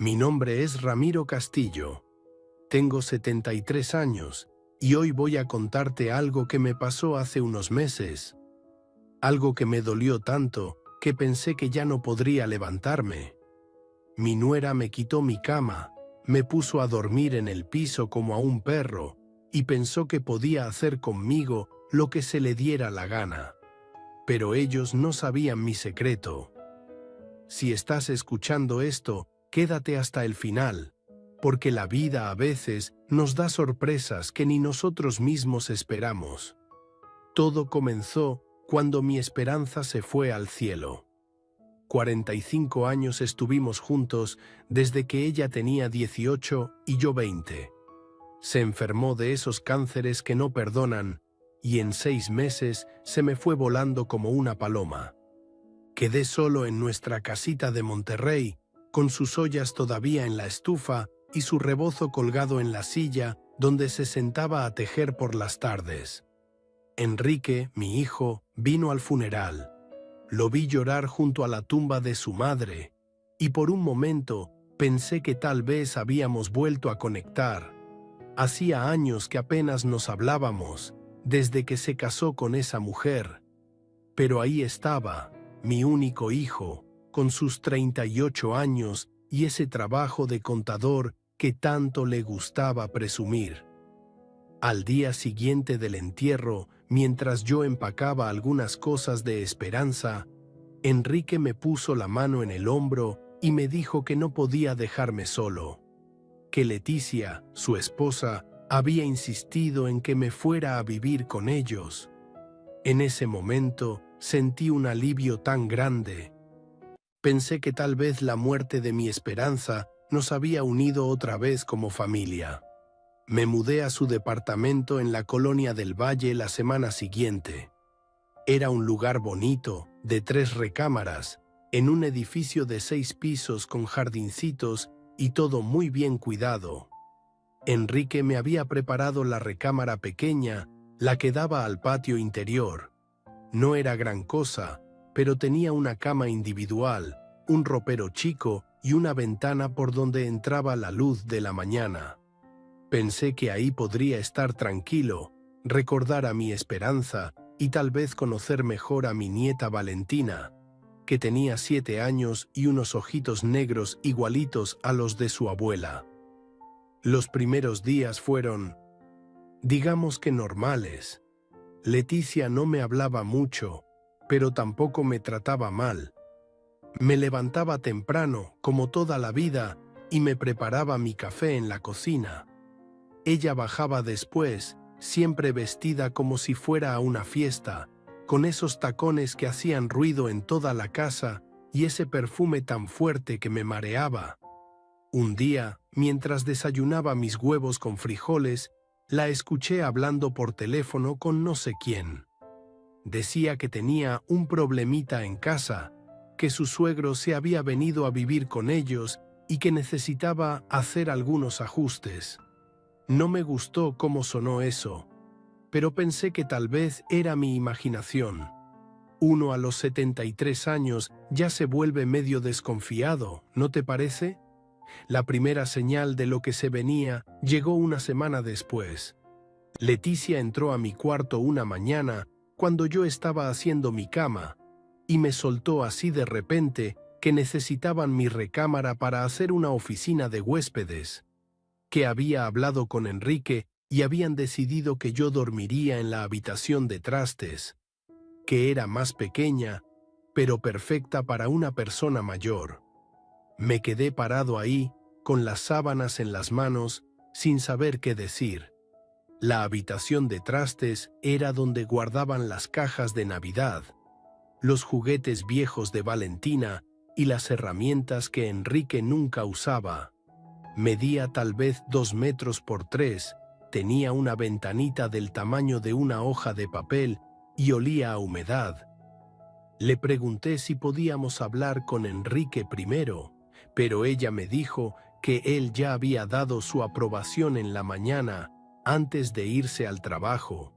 Mi nombre es Ramiro Castillo. Tengo 73 años y hoy voy a contarte algo que me pasó hace unos meses. Algo que me dolió tanto que pensé que ya no podría levantarme. Mi nuera me quitó mi cama, me puso a dormir en el piso como a un perro y pensó que podía hacer conmigo lo que se le diera la gana. Pero ellos no sabían mi secreto. Si estás escuchando esto, quédate hasta el final, porque la vida a veces nos da sorpresas que ni nosotros mismos esperamos. Todo comenzó cuando mi esperanza se fue al cielo. 45 años estuvimos juntos desde que ella tenía 18 y yo 20. Se enfermó de esos cánceres que no perdonan y en 6 meses se me fue volando como una paloma. Quedé solo en nuestra casita de Monterrey, con sus ollas todavía en la estufa y su rebozo colgado en la silla donde se sentaba a tejer por las tardes. Enrique, mi hijo, vino al funeral. Lo vi llorar junto a la tumba de su madre, y por un momento pensé que tal vez habíamos vuelto a conectar. Hacía años que apenas nos hablábamos, desde que se casó con esa mujer. Pero ahí estaba, mi único hijo, con sus 38 años y ese trabajo de contador que tanto le gustaba presumir. Al día siguiente del entierro, mientras yo empacaba algunas cosas de Esperanza, Enrique me puso la mano en el hombro y me dijo que no podía dejarme solo, que Leticia, su esposa, había insistido en que me fuera a vivir con ellos. En ese momento sentí un alivio tan grande. Pensé que tal vez la muerte de mi Esperanza nos había unido otra vez como familia. Me mudé a su departamento en la Colonia del Valle la semana siguiente. Era un lugar bonito, de 3 recámaras, en un edificio de 6 pisos con jardincitos y todo muy bien cuidado. Enrique me había preparado la recámara pequeña, la que daba al patio interior. No era gran cosa, pero tenía una cama individual, un ropero chico y una ventana por donde entraba la luz de la mañana. Pensé que ahí podría estar tranquilo, recordar a mi Esperanza y tal vez conocer mejor a mi nieta Valentina, que tenía 7 años y unos ojitos negros igualitos a los de su abuela. Los primeros días fueron, digamos que normales. Leticia no me hablaba mucho, pero tampoco me trataba mal. Me levantaba temprano, como toda la vida, y me preparaba mi café en la cocina. Ella bajaba después, siempre vestida como si fuera a una fiesta, con esos tacones que hacían ruido en toda la casa y ese perfume tan fuerte que me mareaba. Un día, mientras desayunaba mis huevos con frijoles, la escuché hablando por teléfono con no sé quién. Decía que tenía un problemita en casa, que su suegro se había venido a vivir con ellos y que necesitaba hacer algunos ajustes. No me gustó cómo sonó eso, pero pensé que tal vez era mi imaginación. Uno a los 73 años ya se vuelve medio desconfiado, ¿no te parece? La primera señal de lo que se venía llegó una semana después. Leticia entró a mi cuarto una mañana cuando yo estaba haciendo mi cama y me soltó así de repente que necesitaban mi recámara para hacer una oficina de huéspedes, que había hablado con Enrique y habían decidido que yo dormiría en la habitación de trastes, que era más pequeña, pero perfecta para una persona mayor. Me quedé parado ahí, con las sábanas en las manos, sin saber qué decir. La habitación de trastes era donde guardaban las cajas de Navidad, los juguetes viejos de Valentina y las herramientas que Enrique nunca usaba. Medía tal vez 2 metros por 3, tenía una ventanita del tamaño de una hoja de papel y olía a humedad. Le pregunté si podíamos hablar con Enrique primero, pero ella me dijo que él ya había dado su aprobación en la mañana, antes de irse al trabajo.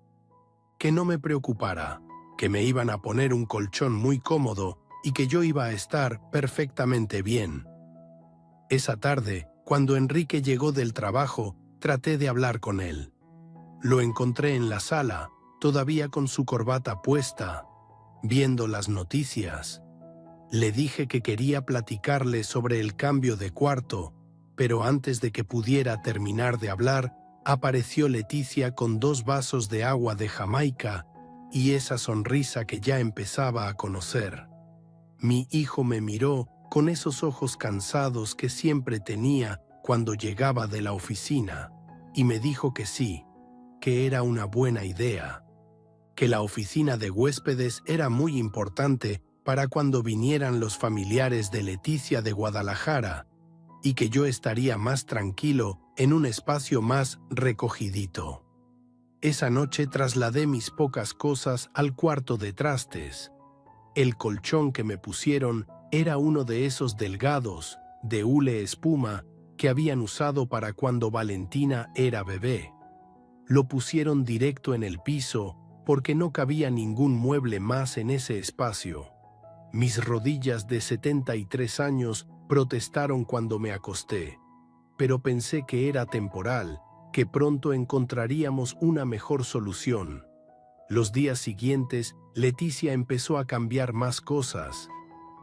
Que no me preocupara, que me iban a poner un colchón muy cómodo y que yo iba a estar perfectamente bien. Esa tarde, cuando Enrique llegó del trabajo, traté de hablar con él. Lo encontré en la sala, todavía con su corbata puesta, viendo las noticias. Le dije que quería platicarle sobre el cambio de cuarto, pero antes de que pudiera terminar de hablar, apareció Leticia con 2 vasos de agua de Jamaica y esa sonrisa que ya empezaba a conocer. Mi hijo me miró con esos ojos cansados que siempre tenía cuando llegaba de la oficina y me dijo que sí, que era una buena idea, que la oficina de huéspedes era muy importante para cuando vinieran los familiares de Leticia de Guadalajara y que yo estaría más tranquilo en un espacio más recogidito. Esa noche trasladé mis pocas cosas al cuarto de trastes. El colchón que me pusieron era uno de esos delgados, de hule espuma, que habían usado para cuando Valentina era bebé. Lo pusieron directo en el piso porque no cabía ningún mueble más en ese espacio. Mis rodillas de 73 años protestaron cuando me acosté, pero pensé que era temporal, que pronto encontraríamos una mejor solución. Los días siguientes, Leticia empezó a cambiar más cosas.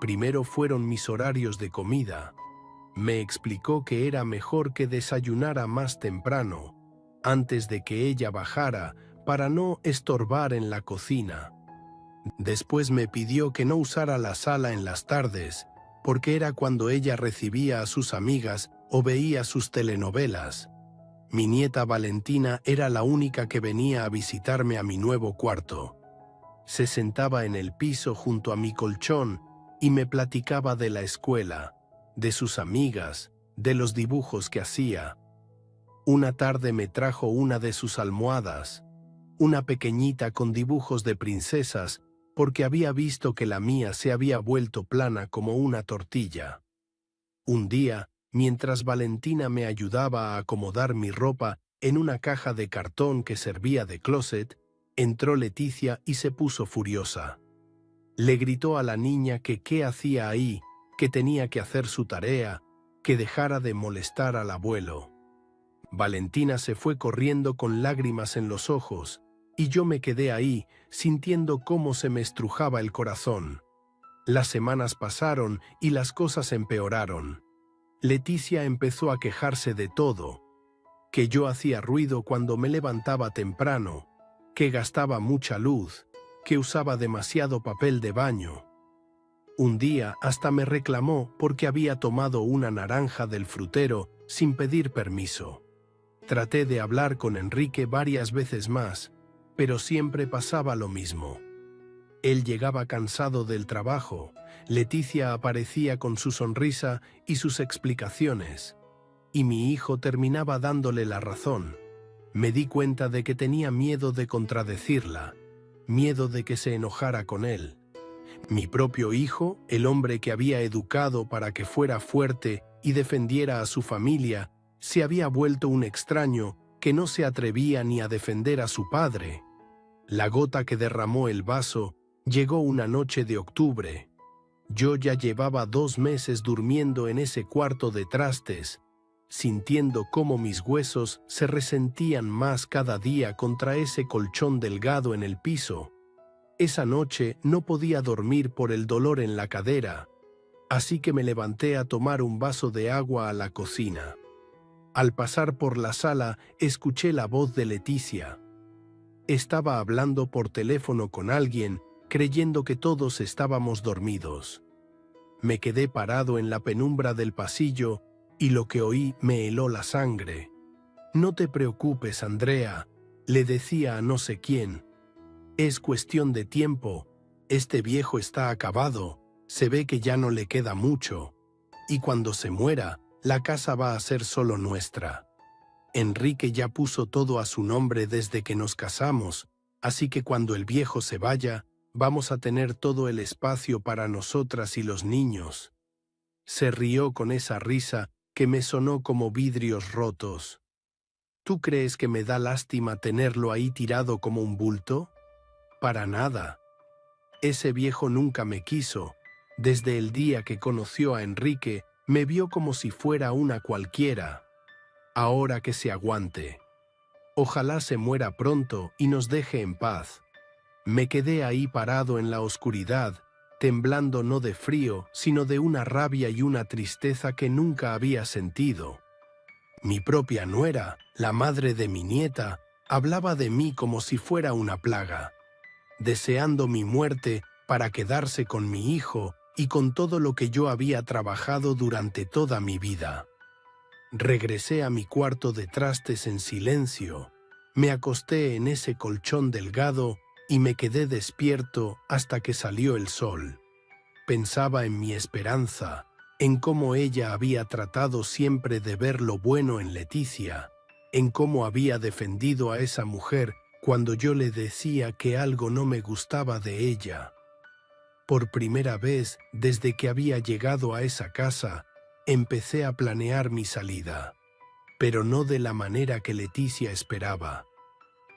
Primero fueron mis horarios de comida. Me explicó que era mejor que desayunara más temprano, antes de que ella bajara, para no estorbar en la cocina. Después me pidió que no usara la sala en las tardes, porque era cuando ella recibía a sus amigas o veía sus telenovelas. Mi nieta Valentina era la única que venía a visitarme a mi nuevo cuarto. Se sentaba en el piso junto a mi colchón y me platicaba de la escuela, de sus amigas, de los dibujos que hacía. Una tarde me trajo una de sus almohadas, una pequeñita con dibujos de princesas, porque había visto que la mía se había vuelto plana como una tortilla. Un día, mientras Valentina me ayudaba a acomodar mi ropa en una caja de cartón que servía de closet, entró Leticia y se puso furiosa. Le gritó a la niña que qué hacía ahí, que tenía que hacer su tarea, que dejara de molestar al abuelo. Valentina se fue corriendo con lágrimas en los ojos, y yo me quedé ahí, sintiendo cómo se me estrujaba el corazón. Las semanas pasaron y las cosas empeoraron. Leticia empezó a quejarse de todo, que yo hacía ruido cuando me levantaba temprano, que gastaba mucha luz, que usaba demasiado papel de baño. Un día hasta me reclamó porque había tomado una naranja del frutero sin pedir permiso. Traté de hablar con Enrique varias veces más, pero siempre pasaba lo mismo. Él llegaba cansado del trabajo, Leticia aparecía con su sonrisa y sus explicaciones, y mi hijo terminaba dándole la razón. Me di cuenta de que tenía miedo de contradecirla, miedo de que se enojara con él. Mi propio hijo, el hombre que había educado para que fuera fuerte y defendiera a su familia, se había vuelto un extraño que no se atrevía ni a defender a su padre. La gota que derramó el vaso llegó una noche de octubre. Yo ya llevaba 2 meses durmiendo en ese cuarto de trastes, sintiendo cómo mis huesos se resentían más cada día contra ese colchón delgado en el piso. Esa noche no podía dormir por el dolor en la cadera, así que me levanté a tomar un vaso de agua a la cocina. Al pasar por la sala, escuché la voz de Leticia. Estaba hablando por teléfono con alguien, creyendo que todos estábamos dormidos. Me quedé parado en la penumbra del pasillo y lo que oí me heló la sangre. «No te preocupes, Andrea», le decía a no sé quién. «Es cuestión de tiempo. Este viejo está acabado. Se ve que ya no le queda mucho. Y cuando se muera, la casa va a ser solo nuestra. Enrique ya puso todo a su nombre desde que nos casamos, así que cuando el viejo se vaya, vamos a tener todo el espacio para nosotras y los niños». Se rió con esa risa que me sonó como vidrios rotos. «¿Tú crees que me da lástima tenerlo ahí tirado como un bulto? Para nada. Ese viejo nunca me quiso. Desde el día que conoció a Enrique, Me vio como si fuera una cualquiera. Ahora que se aguante. Ojalá se muera pronto y nos deje en paz. Me quedé ahí parado en la oscuridad, temblando no de frío, sino de una rabia y una tristeza que nunca había sentido. Mi propia nuera, la madre de mi nieta, hablaba de mí como si fuera una plaga, deseando mi muerte para quedarse con mi hijo y con todo lo que yo había trabajado durante toda mi vida. Regresé a mi cuarto de trastes en silencio, me acosté en ese colchón delgado y me quedé despierto hasta que salió el sol. Pensaba en mi esperanza, en cómo ella había tratado siempre de ver lo bueno en Leticia, en cómo había defendido a esa mujer cuando yo le decía que algo no me gustaba de ella. Por primera vez desde que había llegado a esa casa, empecé a planear mi salida, pero no de la manera que Leticia esperaba.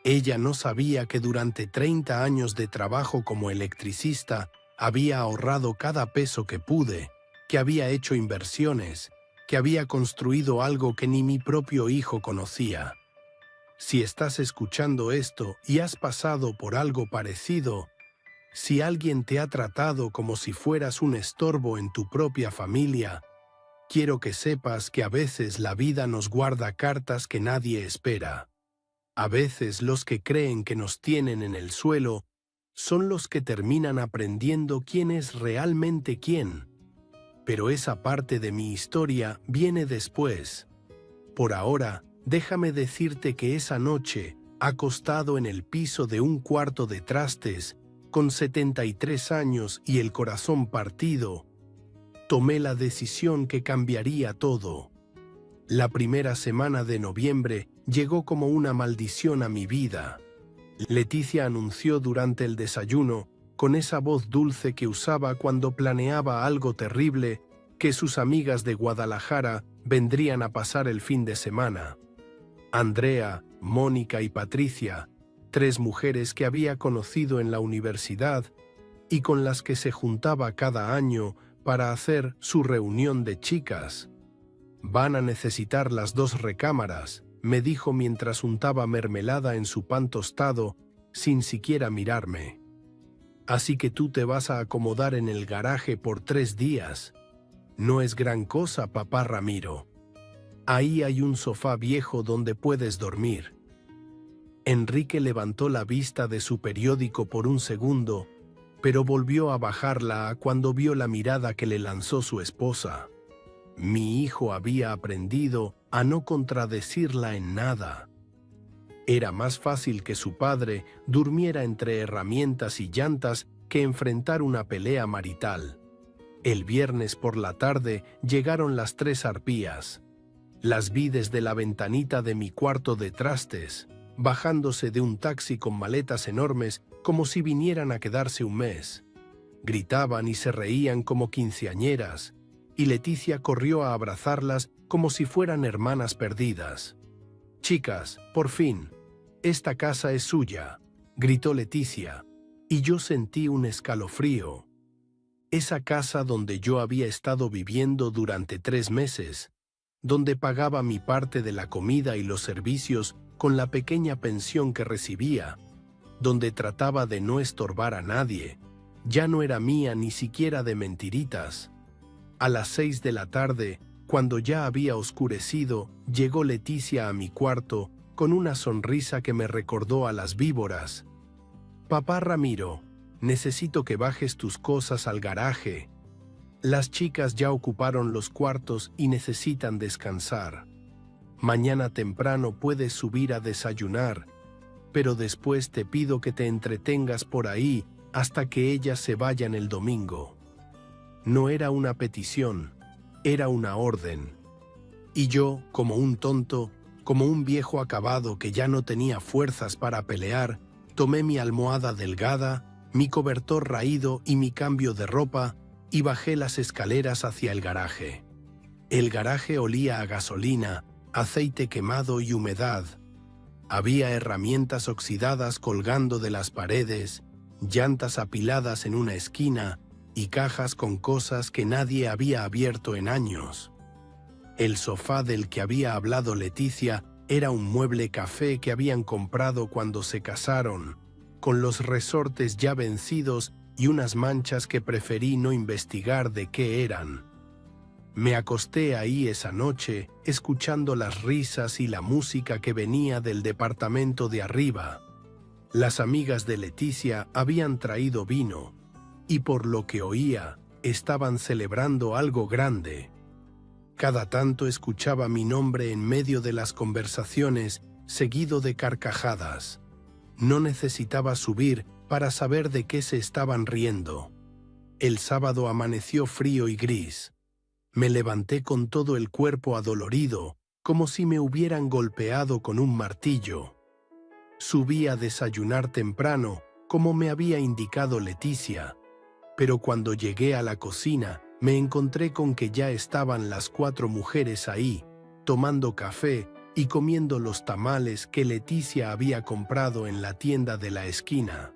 Ella no sabía que durante 30 años de trabajo como electricista había ahorrado cada peso que pude, que había hecho inversiones, que había construido algo que ni mi propio hijo conocía. Si estás escuchando esto y has pasado por algo parecido, si alguien te ha tratado como si fueras un estorbo en tu propia familia, quiero que sepas que a veces la vida nos guarda cartas que nadie espera. A veces los que creen que nos tienen en el suelo son los que terminan aprendiendo quién es realmente quién. Pero esa parte de mi historia viene después. Por ahora, déjame decirte que esa noche, acostado en el piso de un cuarto de trastes, con 73 años y el corazón partido, tomé la decisión que cambiaría todo. La primera semana de noviembre llegó como una maldición a mi vida. Leticia anunció durante el desayuno, con esa voz dulce que usaba cuando planeaba algo terrible, que sus amigas de Guadalajara vendrían a pasar el fin de semana. Andrea, Mónica y Patricia, 3 mujeres que había conocido en la universidad y con las que se juntaba cada año para hacer su reunión de chicas. Van a necesitar las 2 recámaras, me dijo mientras untaba mermelada en su pan tostado, sin siquiera mirarme. Así que tú te vas a acomodar en el garaje por 3 días. No es gran cosa, papá Ramiro. Ahí hay un sofá viejo donde puedes dormir. Enrique levantó la vista de su periódico por un segundo, pero volvió a bajarla cuando vio la mirada que le lanzó su esposa. Mi hijo había aprendido a no contradecirla en nada. Era más fácil que su padre durmiera entre herramientas y llantas que enfrentar una pelea marital. El viernes por la tarde llegaron las 3 arpías. Las vi desde la ventanita de mi cuarto de trastes, bajándose de un taxi con maletas enormes como si vinieran a quedarse un mes. Gritaban y se reían como quinceañeras, y Leticia corrió a abrazarlas como si fueran hermanas perdidas. «Chicas, por fin, esta casa es suya», gritó Leticia, y yo sentí un escalofrío. Esa casa donde yo había estado viviendo durante 3 meses, donde pagaba mi parte de la comida y los servicios con la pequeña pensión que recibía, donde trataba de no estorbar a nadie, ya no era mía ni siquiera de mentiritas. A las 6 de la tarde, cuando ya había oscurecido, llegó Leticia a mi cuarto con una sonrisa que me recordó a las víboras. «Papá Ramiro, necesito que bajes tus cosas al garaje. Las chicas ya ocuparon los cuartos y necesitan descansar. Mañana temprano puedes subir a desayunar, pero después te pido que te entretengas por ahí hasta que ellas se vayan el domingo». No era una petición, era una orden. Y yo, como un tonto, como un viejo acabado que ya no tenía fuerzas para pelear, tomé mi almohada delgada, mi cobertor raído y mi cambio de ropa y bajé las escaleras hacia el garaje. El garaje olía a gasolina, aceite quemado y humedad. Había herramientas oxidadas colgando de las paredes, llantas apiladas en una esquina y cajas con cosas que nadie había abierto en años. El sofá del que había hablado Leticia era un mueble café que habían comprado cuando se casaron, con los resortes ya vencidos y unas manchas que preferí no investigar de qué eran. Me acosté ahí esa noche, escuchando las risas y la música que venía del departamento de arriba. Las amigas de Leticia habían traído vino, y por lo que oía, estaban celebrando algo grande. Cada tanto escuchaba mi nombre en medio de las conversaciones, seguido de carcajadas. No necesitaba subir para saber de qué se estaban riendo. El sábado amaneció frío y gris. Me levanté con todo el cuerpo adolorido, como si me hubieran golpeado con un martillo. Subí a desayunar temprano, como me había indicado Leticia, pero cuando llegué a la cocina, me encontré con que ya estaban las 4 mujeres ahí, tomando café y comiendo los tamales que Leticia había comprado en la tienda de la esquina.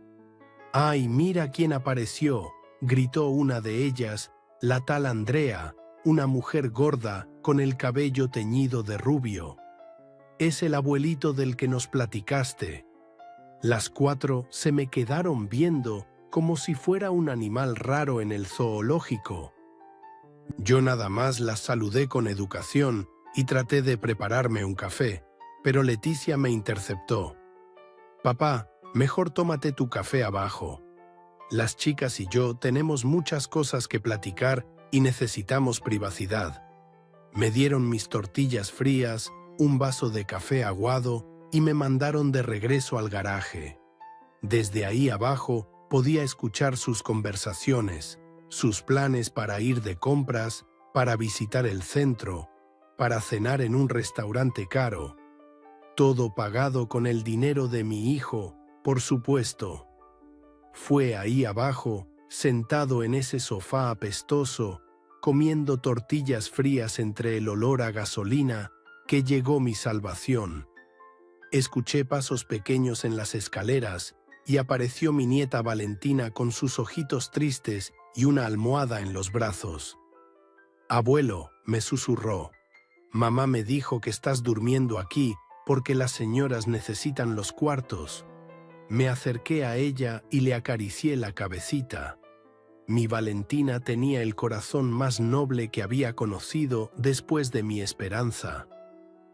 «¡Ay, mira quién apareció!», gritó una de ellas, la tal Andrea, una mujer gorda con el cabello teñido de rubio. «Es el abuelito del que nos platicaste». Las 4 se me quedaron viendo como si fuera un animal raro en el zoológico. Yo nada más las saludé con educación y traté de prepararme un café, pero Leticia me interceptó. «Papá, mejor tómate tu café abajo. Las chicas y yo tenemos muchas cosas que platicar y necesitamos privacidad». Me dieron mis tortillas frías, un vaso de café aguado y me mandaron de regreso al garaje. Desde ahí abajo podía escuchar sus conversaciones, sus planes para ir de compras, para visitar el centro, para cenar en un restaurante caro. Todo pagado con el dinero de mi hijo, por supuesto. Fue ahí abajo, sentado en ese sofá apestoso, comiendo tortillas frías entre el olor a gasolina, que llegó mi salvación. Escuché pasos pequeños en las escaleras y apareció mi nieta Valentina con sus ojitos tristes y una almohada en los brazos. «Abuelo», me susurró, «mamá me dijo que estás durmiendo aquí porque las señoras necesitan los cuartos». Me acerqué a ella y le acaricié la cabecita. Mi Valentina tenía el corazón más noble que había conocido después de mi Esperanza.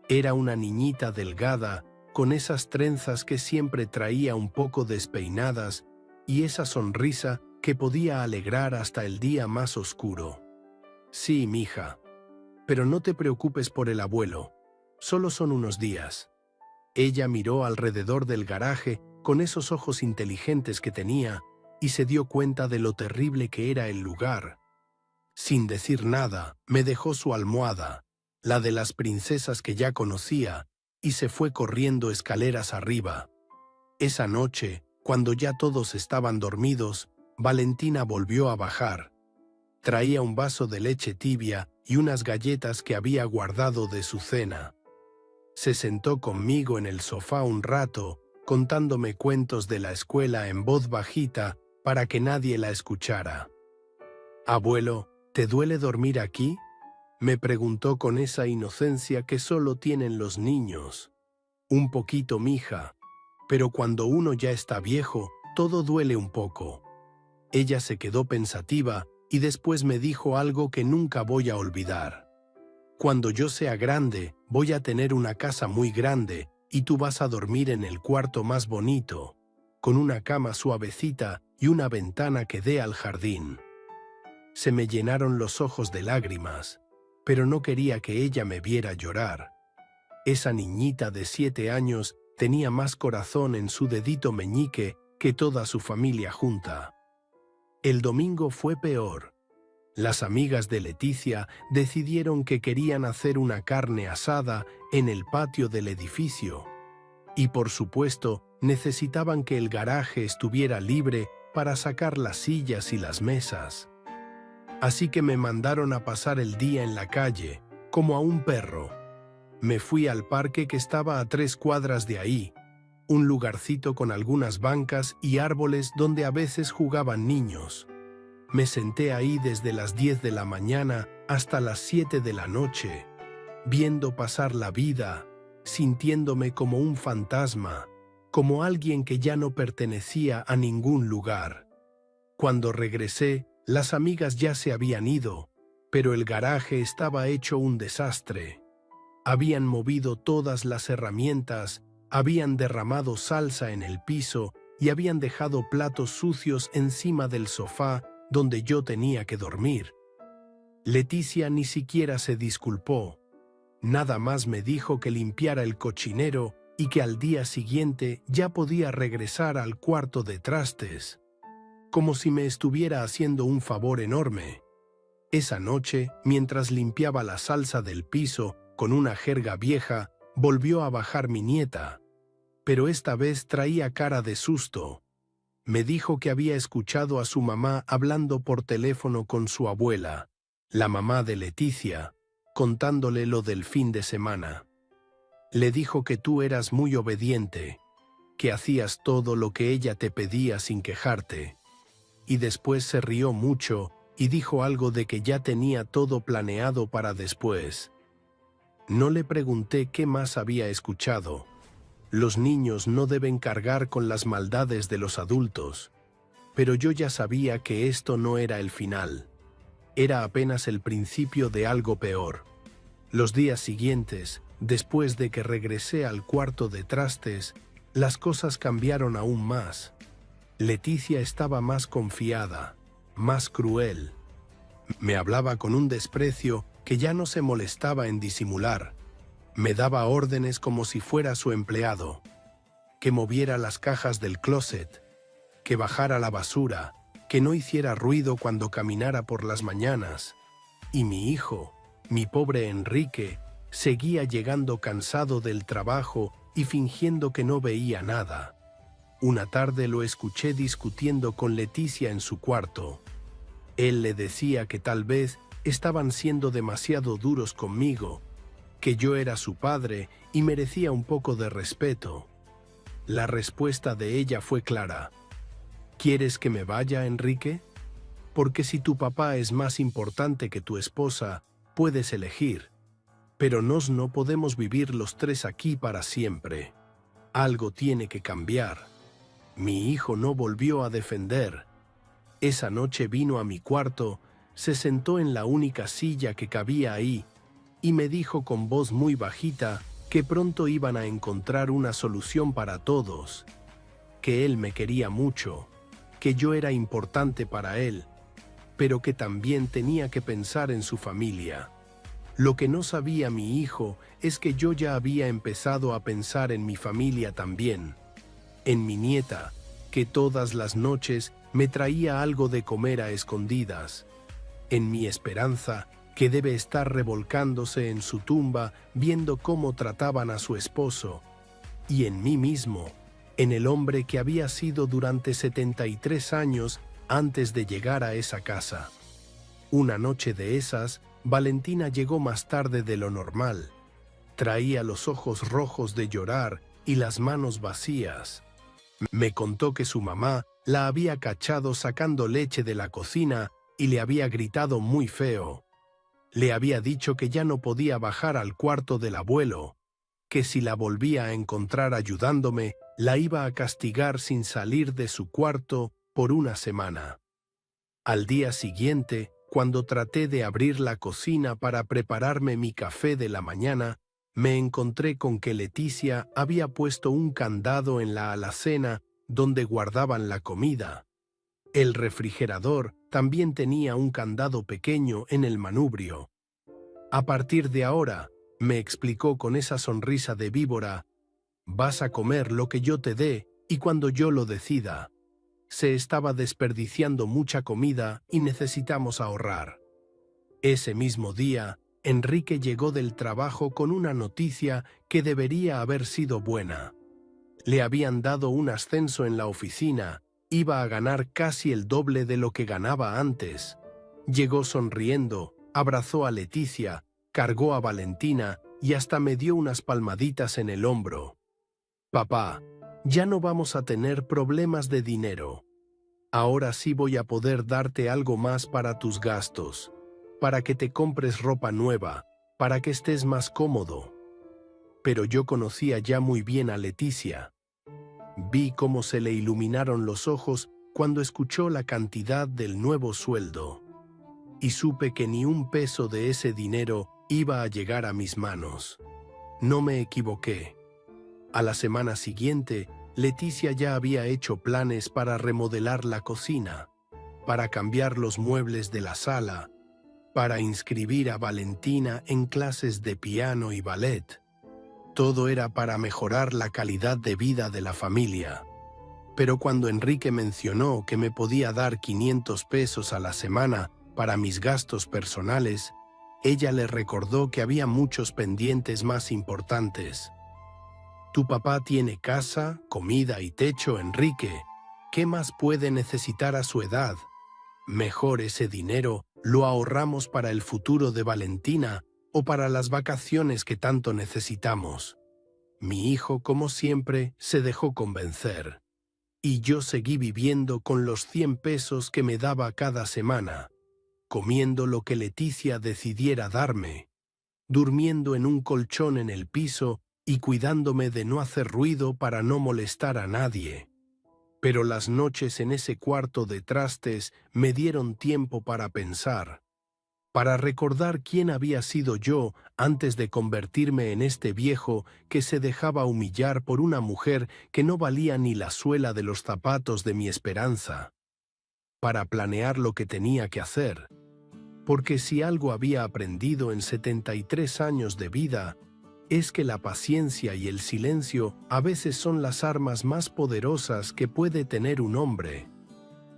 Era una niñita delgada, con esas trenzas que siempre traía un poco despeinadas y esa sonrisa que podía alegrar hasta el día más oscuro. «Sí, mija. Pero no te preocupes por el abuelo. Solo son unos días». Ella miró alrededor del garaje con esos ojos inteligentes que tenía y se dio cuenta de lo terrible que era el lugar. Sin decir nada, me dejó su almohada, la de las princesas que ya conocía, y se fue corriendo escaleras arriba. Esa noche, cuando ya todos estaban dormidos, Valentina volvió a bajar. Traía un vaso de leche tibia y unas galletas que había guardado de su cena. Se sentó conmigo en el sofá un rato, contándome cuentos de la escuela en voz bajita para que nadie la escuchara. «Abuelo, ¿te duele dormir aquí?», me preguntó con esa inocencia que solo tienen los niños. «Un poquito, mija, pero cuando uno ya está viejo, todo duele un poco». Ella se quedó pensativa y después me dijo algo que nunca voy a olvidar. «Cuando yo sea grande, voy a tener una casa muy grande y tú vas a dormir en el cuarto más bonito, con una cama suavecita y una ventana que dé al jardín». Se me llenaron los ojos de lágrimas, pero no quería que ella me viera llorar. Esa niñita de 7 años tenía más corazón en su dedito meñique que toda su familia junta. El domingo fue peor. Las amigas de Leticia decidieron que querían hacer una carne asada en el patio del edificio. Y por supuesto, necesitaban que el garaje estuviera libre para sacar las sillas y las mesas. Así que me mandaron a pasar el día en la calle, como a un perro. Me fui al parque que estaba a 3 cuadras de ahí, un lugarcito con algunas bancas y árboles donde a veces jugaban niños. Me senté ahí desde las 10 de la mañana hasta las 7 de la noche, viendo pasar la vida, sintiéndome como un fantasma, como alguien que ya no pertenecía a ningún lugar. Cuando regresé, las amigas ya se habían ido, pero el garaje estaba hecho un desastre. Habían movido todas las herramientas, habían derramado salsa en el piso y habían dejado platos sucios encima del sofá donde yo tenía que dormir. Leticia ni siquiera se disculpó. Nada más me dijo que limpiara el cochinero y que al día siguiente ya podía regresar al cuarto de trastes, como si me estuviera haciendo un favor enorme. Esa noche, mientras limpiaba la salsa del piso con una jerga vieja, volvió a bajar mi nieta, pero esta vez traía cara de susto. Me dijo que había escuchado a su mamá hablando por teléfono con su abuela, la mamá de Leticia, contándole lo del fin de semana. Le dijo que tú eras muy obediente, que hacías todo lo que ella te pedía sin quejarte. Y después se rió mucho y dijo algo de que ya tenía todo planeado para después. No le pregunté qué más había escuchado. Los niños no deben cargar con las maldades de los adultos, pero yo ya sabía que esto no era el final. Era apenas el principio de algo peor. Los días siguientes, después de que regresé al cuarto de trastes, las cosas cambiaron aún más. Leticia estaba más confiada, más cruel. Me hablaba con un desprecio que ya no se molestaba en disimular. Me daba órdenes como si fuera su empleado, que moviera las cajas del closet, que bajara la basura, que no hiciera ruido cuando caminara por las mañanas. Y mi hijo, mi pobre Enrique, seguía llegando cansado del trabajo y fingiendo que no veía nada. Una tarde lo escuché discutiendo con Leticia en su cuarto. Él le decía que tal vez estaban siendo demasiado duros conmigo, que yo era su padre y merecía un poco de respeto. La respuesta de ella fue clara. ¿Quieres que me vaya, Enrique? Porque si tu papá es más importante que tu esposa, puedes elegir. Pero no podemos vivir los tres aquí para siempre. Algo tiene que cambiar. Mi hijo no volvió a defender. Esa noche vino a mi cuarto, se sentó en la única silla que cabía ahí y me dijo con voz muy bajita que pronto iban a encontrar una solución para todos, que él me quería mucho, que yo era importante para él, pero que también tenía que pensar en su familia. Lo que no sabía mi hijo es que yo ya había empezado a pensar en mi familia también, en mi nieta, que todas las noches me traía algo de comer a escondidas, en mi Esperanza, que debe estar revolcándose en su tumba viendo cómo trataban a su esposo, y en mí mismo, en el hombre que había sido durante 73 años antes de llegar a esa casa. Una noche de esas, Valentina llegó más tarde de lo normal. Traía los ojos rojos de llorar y las manos vacías. Me contó que su mamá la había cachado sacando leche de la cocina y le había gritado muy feo. Le había dicho que ya no podía bajar al cuarto del abuelo, que si la volvía a encontrar ayudándome, la iba a castigar sin salir de su cuarto por una semana. Al día siguiente, cuando traté de abrir la cocina para prepararme mi café de la mañana, me encontré con que Leticia había puesto un candado en la alacena donde guardaban la comida. El refrigerador también tenía un candado pequeño en el manubrio. A partir de ahora, me explicó con esa sonrisa de víbora, vas a comer lo que yo te dé y cuando yo lo decida. Se estaba desperdiciando mucha comida y necesitamos ahorrar. Ese mismo día, Enrique llegó del trabajo con una noticia que debería haber sido buena. Le habían dado un ascenso en la oficina, iba a ganar casi el doble de lo que ganaba antes. Llegó sonriendo, abrazó a Leticia, cargó a Valentina y hasta me dio unas palmaditas en el hombro. Papá, ya no vamos a tener problemas de dinero. Ahora sí voy a poder darte algo más para tus gastos, para que te compres ropa nueva, para que estés más cómodo. Pero yo conocía ya muy bien a Leticia. Vi cómo se le iluminaron los ojos cuando escuchó la cantidad del nuevo sueldo. Y supe que ni un peso de ese dinero iba a llegar a mis manos. No me equivoqué. A la semana siguiente, Leticia ya había hecho planes para remodelar la cocina, para cambiar los muebles de la sala, para inscribir a Valentina en clases de piano y ballet. Todo era para mejorar la calidad de vida de la familia. Pero cuando Enrique mencionó que me podía dar 500 pesos a la semana para mis gastos personales, ella le recordó que había muchos pendientes más importantes. Tu papá tiene casa, comida y techo, Enrique. ¿Qué más puede necesitar a su edad? Mejor ese dinero lo ahorramos para el futuro de Valentina o para las vacaciones que tanto necesitamos. Mi hijo, como siempre, se dejó convencer. Y yo seguí viviendo con los 100 pesos que me daba cada semana, comiendo lo que Leticia decidiera darme, durmiendo en un colchón en el piso y cuidándome de no hacer ruido para no molestar a nadie. Pero las noches en ese cuarto de trastes me dieron tiempo para pensar, para recordar quién había sido yo antes de convertirme en este viejo que se dejaba humillar por una mujer que no valía ni la suela de los zapatos de mi esperanza, para planear lo que tenía que hacer. Porque si algo había aprendido en 73 años de vida, es que la paciencia y el silencio a veces son las armas más poderosas que puede tener un hombre.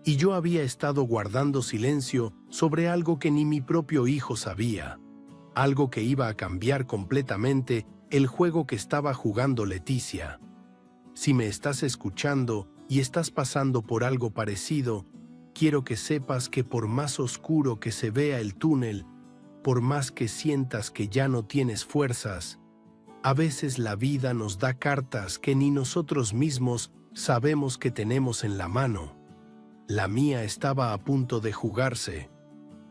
Y yo había estado guardando silencio sobre algo que ni mi propio hijo sabía, algo que iba a cambiar completamente el juego que estaba jugando Leticia. Si me estás escuchando y estás pasando por algo parecido, quiero que sepas que por más oscuro que se vea el túnel, por más que sientas que ya no tienes fuerzas, a veces la vida nos da cartas que ni nosotros mismos sabemos que tenemos en la mano. La mía estaba a punto de jugarse.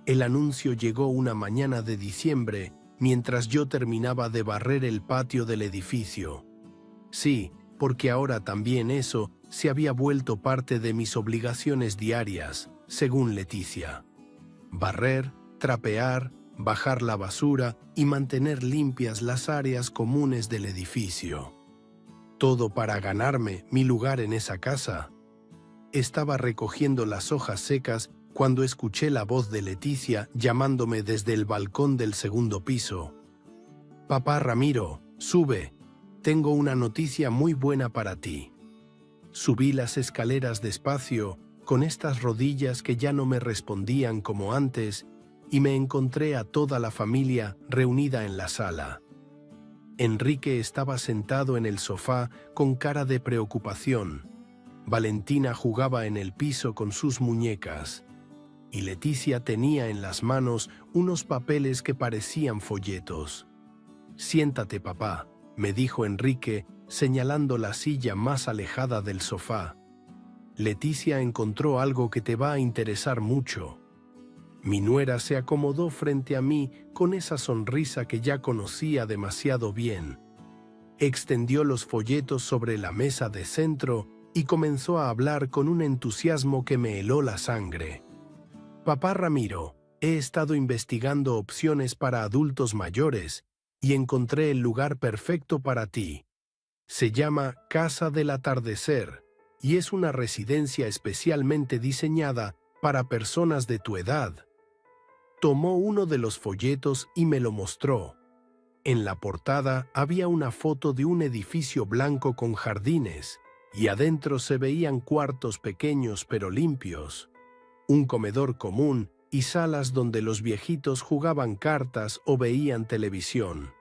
El anuncio llegó una mañana de diciembre, mientras yo terminaba de barrer el patio del edificio. Sí, porque ahora también eso se había vuelto parte de mis obligaciones diarias, según Leticia. Barrer, trapear, bajar la basura y mantener limpias las áreas comunes del edificio. Todo para ganarme mi lugar en esa casa. Estaba recogiendo las hojas secas cuando escuché la voz de Leticia llamándome desde el balcón del segundo piso. «Papá Ramiro, sube. Tengo una noticia muy buena para ti». Subí las escaleras despacio, con estas rodillas que ya no me respondían como antes, y me encontré a toda la familia reunida en la sala. Enrique estaba sentado en el sofá con cara de preocupación. Valentina jugaba en el piso con sus muñecas. Y Leticia tenía en las manos unos papeles que parecían folletos. «Siéntate, papá», me dijo Enrique, señalando la silla más alejada del sofá. «Leticia encontró algo que te va a interesar mucho». Mi nuera se acomodó frente a mí con esa sonrisa que ya conocía demasiado bien. Extendió los folletos sobre la mesa de centro y comenzó a hablar con un entusiasmo que me heló la sangre. «Papá Ramiro, he estado investigando opciones para adultos mayores y encontré el lugar perfecto para ti. Se llama Casa del Atardecer y es una residencia especialmente diseñada para personas de tu edad». Tomó uno de los folletos y me lo mostró. En la portada había una foto de un edificio blanco con jardines, y adentro se veían cuartos pequeños pero limpios, un comedor común y salas donde los viejitos jugaban cartas o veían televisión.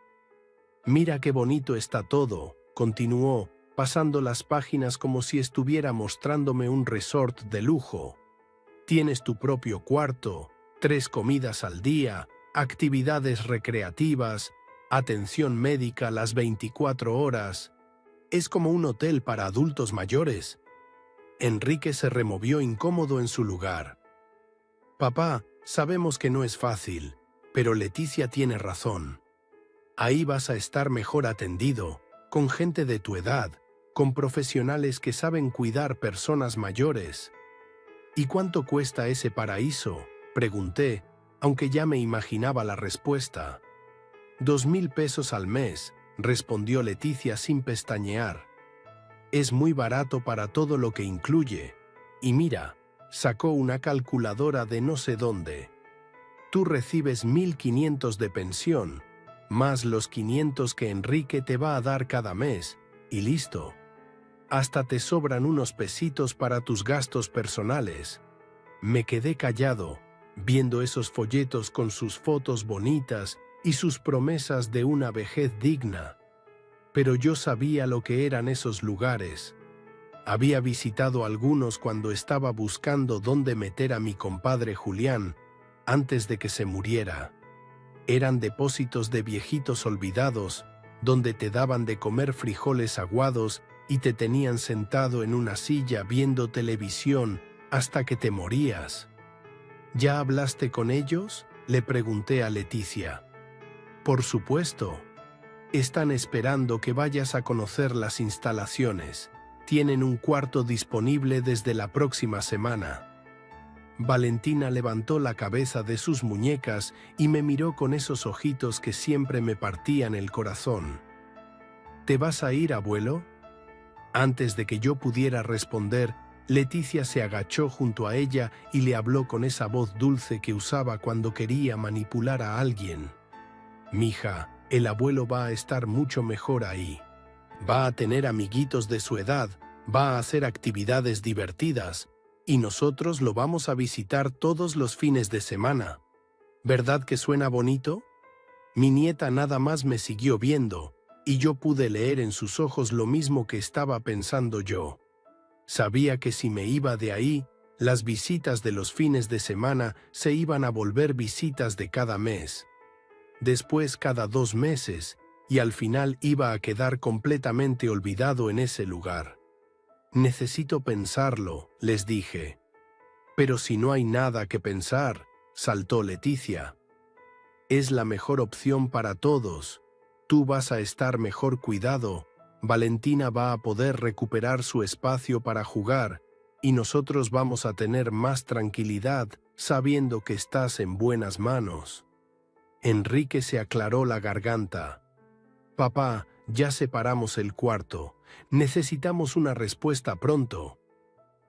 «Mira qué bonito está todo», continuó, pasando las páginas como si estuviera mostrándome un resort de lujo. «Tienes tu propio cuarto, 3 comidas al día, actividades recreativas, atención médica las 24 horas. Es como un hotel para adultos mayores». Enrique se removió incómodo en su lugar. Papá, sabemos que no es fácil, pero Leticia tiene razón. Ahí vas a estar mejor atendido, con gente de tu edad, con profesionales que saben cuidar personas mayores. ¿Y cuánto cuesta ese paraíso?, pregunté, aunque ya me imaginaba la respuesta. 2.000 pesos al mes, respondió Leticia sin pestañear. Es muy barato para todo lo que incluye. Y mira, sacó una calculadora de no sé dónde. Tú recibes 1.500 de pensión, más los 500 que Enrique te va a dar cada mes, y listo. Hasta te sobran unos pesitos para tus gastos personales. Me quedé callado, viendo esos folletos con sus fotos bonitas y sus promesas de una vejez digna. Pero yo sabía lo que eran esos lugares. Había visitado algunos cuando estaba buscando dónde meter a mi compadre Julián antes de que se muriera. Eran depósitos de viejitos olvidados, donde te daban de comer frijoles aguados y te tenían sentado en una silla viendo televisión hasta que te morías. ¿Ya hablaste con ellos?, le pregunté a Leticia. Por supuesto. Están esperando que vayas a conocer las instalaciones. Tienen un cuarto disponible desde la próxima semana. Valentina levantó la cabeza de sus muñecas y me miró con esos ojitos que siempre me partían el corazón. ¿Te vas a ir, abuelo? Antes de que yo pudiera responder, Leticia se agachó junto a ella y le habló con esa voz dulce que usaba cuando quería manipular a alguien. Mija, el abuelo va a estar mucho mejor ahí. Va a tener amiguitos de su edad, va a hacer actividades divertidas, y nosotros lo vamos a visitar todos los fines de semana. ¿Verdad que suena bonito? Mi nieta nada más me siguió viendo, y yo pude leer en sus ojos lo mismo que estaba pensando yo. Sabía que si me iba de ahí, las visitas de los fines de semana se iban a volver visitas de cada mes. Después cada 2 meses, y al final iba a quedar completamente olvidado en ese lugar. Necesito pensarlo, les dije. Pero si no hay nada que pensar, saltó Leticia. Es la mejor opción para todos. Tú vas a estar mejor cuidado, Valentina va a poder recuperar su espacio para jugar, y nosotros vamos a tener más tranquilidad sabiendo que estás en buenas manos. Enrique se aclaró la garganta. Papá, ya separamos el cuarto. Necesitamos una respuesta pronto.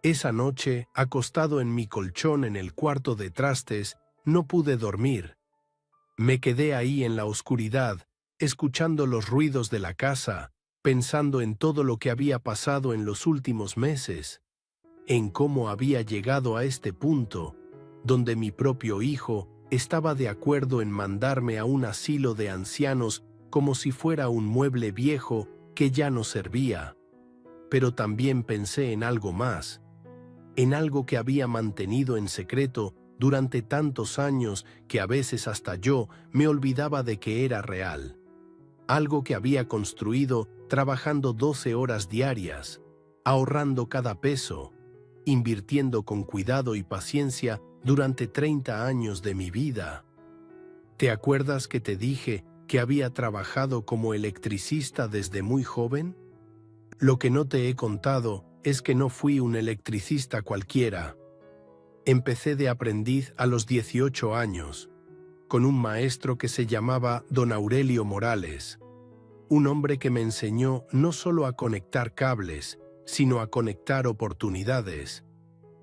Esa noche, acostado en mi colchón en el cuarto de trastes, no pude dormir. Me quedé ahí en la oscuridad, escuchando los ruidos de la casa, pensando en todo lo que había pasado en los últimos meses, en cómo había llegado a este punto, donde mi propio hijo estaba de acuerdo en mandarme a un asilo de ancianos como si fuera un mueble viejo que ya no servía. Pero también pensé en algo más, en algo que había mantenido en secreto durante tantos años que a veces hasta yo me olvidaba de que era real. Algo que había construido trabajando 12 horas diarias, ahorrando cada peso, invirtiendo con cuidado y paciencia durante 30 años de mi vida. ¿Te acuerdas que te dije que había trabajado como electricista desde muy joven? Lo que no te he contado es que no fui un electricista cualquiera. Empecé de aprendiz a los 18 años, con un maestro que se llamaba Don Aurelio Morales, un hombre que me enseñó no solo a conectar cables, sino a conectar oportunidades.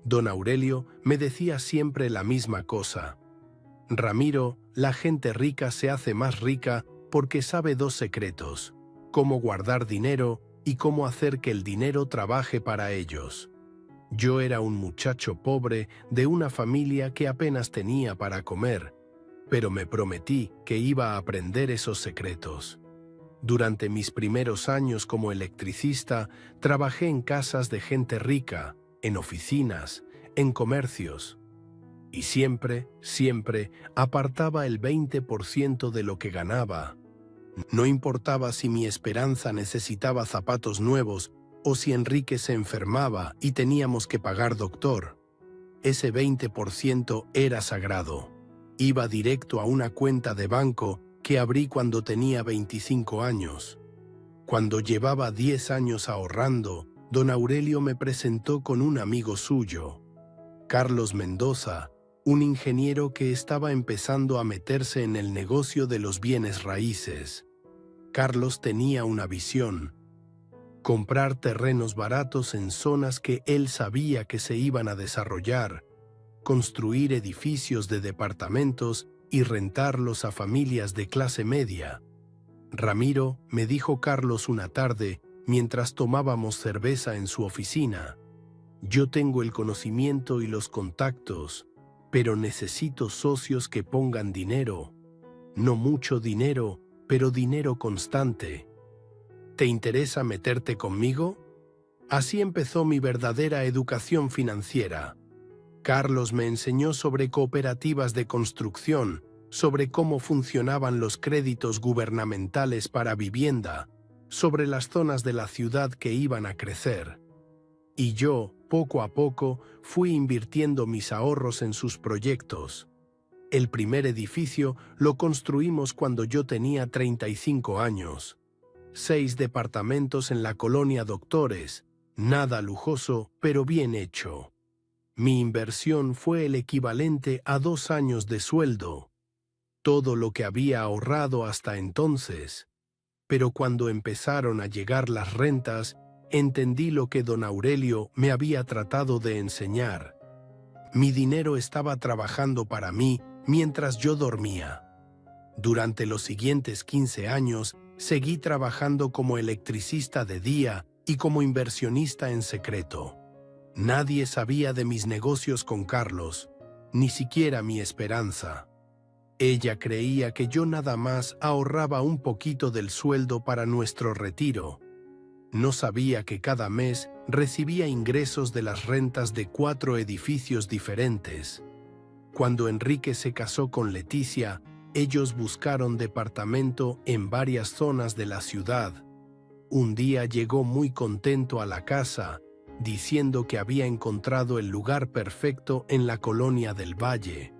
Don Aurelio me decía siempre la misma cosa. Ramiro, la gente rica se hace más rica porque sabe 2 secretos: cómo guardar dinero y cómo hacer que el dinero trabaje para ellos. Yo era un muchacho pobre de una familia que apenas tenía para comer, pero me prometí que iba a aprender esos secretos. Durante mis primeros años como electricista, trabajé en casas de gente rica, en oficinas, en comercios. Y siempre apartaba el 20% de lo que ganaba. No importaba si mi esperanza necesitaba zapatos nuevos o si Enrique se enfermaba y teníamos que pagar doctor. Ese 20% era sagrado. Iba directo a una cuenta de banco que abrí cuando tenía 25 años. Cuando llevaba 10 años ahorrando, don Aurelio me presentó con un amigo suyo, Carlos Mendoza, un ingeniero que estaba empezando a meterse en el negocio de los bienes raíces. Carlos tenía una visión: comprar terrenos baratos en zonas que él sabía que se iban a desarrollar, construir edificios de departamentos y rentarlos a familias de clase media. Ramiro, me dijo Carlos una tarde, mientras tomábamos cerveza en su oficina, yo tengo el conocimiento y los contactos, pero necesito socios que pongan dinero. No mucho dinero, pero dinero constante. ¿Te interesa meterte conmigo? Así empezó mi verdadera educación financiera. Carlos me enseñó sobre cooperativas de construcción, sobre cómo funcionaban los créditos gubernamentales para vivienda, sobre las zonas de la ciudad que iban a crecer. Y yo, poco a poco, fui invirtiendo mis ahorros en sus proyectos. El primer edificio lo construimos cuando yo tenía 35 años. 6 departamentos en la colonia Doctores, nada lujoso, pero bien hecho. Mi inversión fue el equivalente a 2 años de sueldo, todo lo que había ahorrado hasta entonces. Pero cuando empezaron a llegar las rentas, entendí lo que don Aurelio me había tratado de enseñar. Mi dinero estaba trabajando para mí mientras yo dormía. Durante los siguientes 15 años, seguí trabajando como electricista de día y como inversionista en secreto. Nadie sabía de mis negocios con Carlos, ni siquiera mi Esperanza. Ella creía que yo nada más ahorraba un poquito del sueldo para nuestro retiro. No sabía que cada mes recibía ingresos de las rentas de 4 edificios diferentes. Cuando Enrique se casó con Leticia, ellos buscaron departamento en varias zonas de la ciudad. Un día llegó muy contento a la casa, diciendo que había encontrado el lugar perfecto en la colonia del Valle.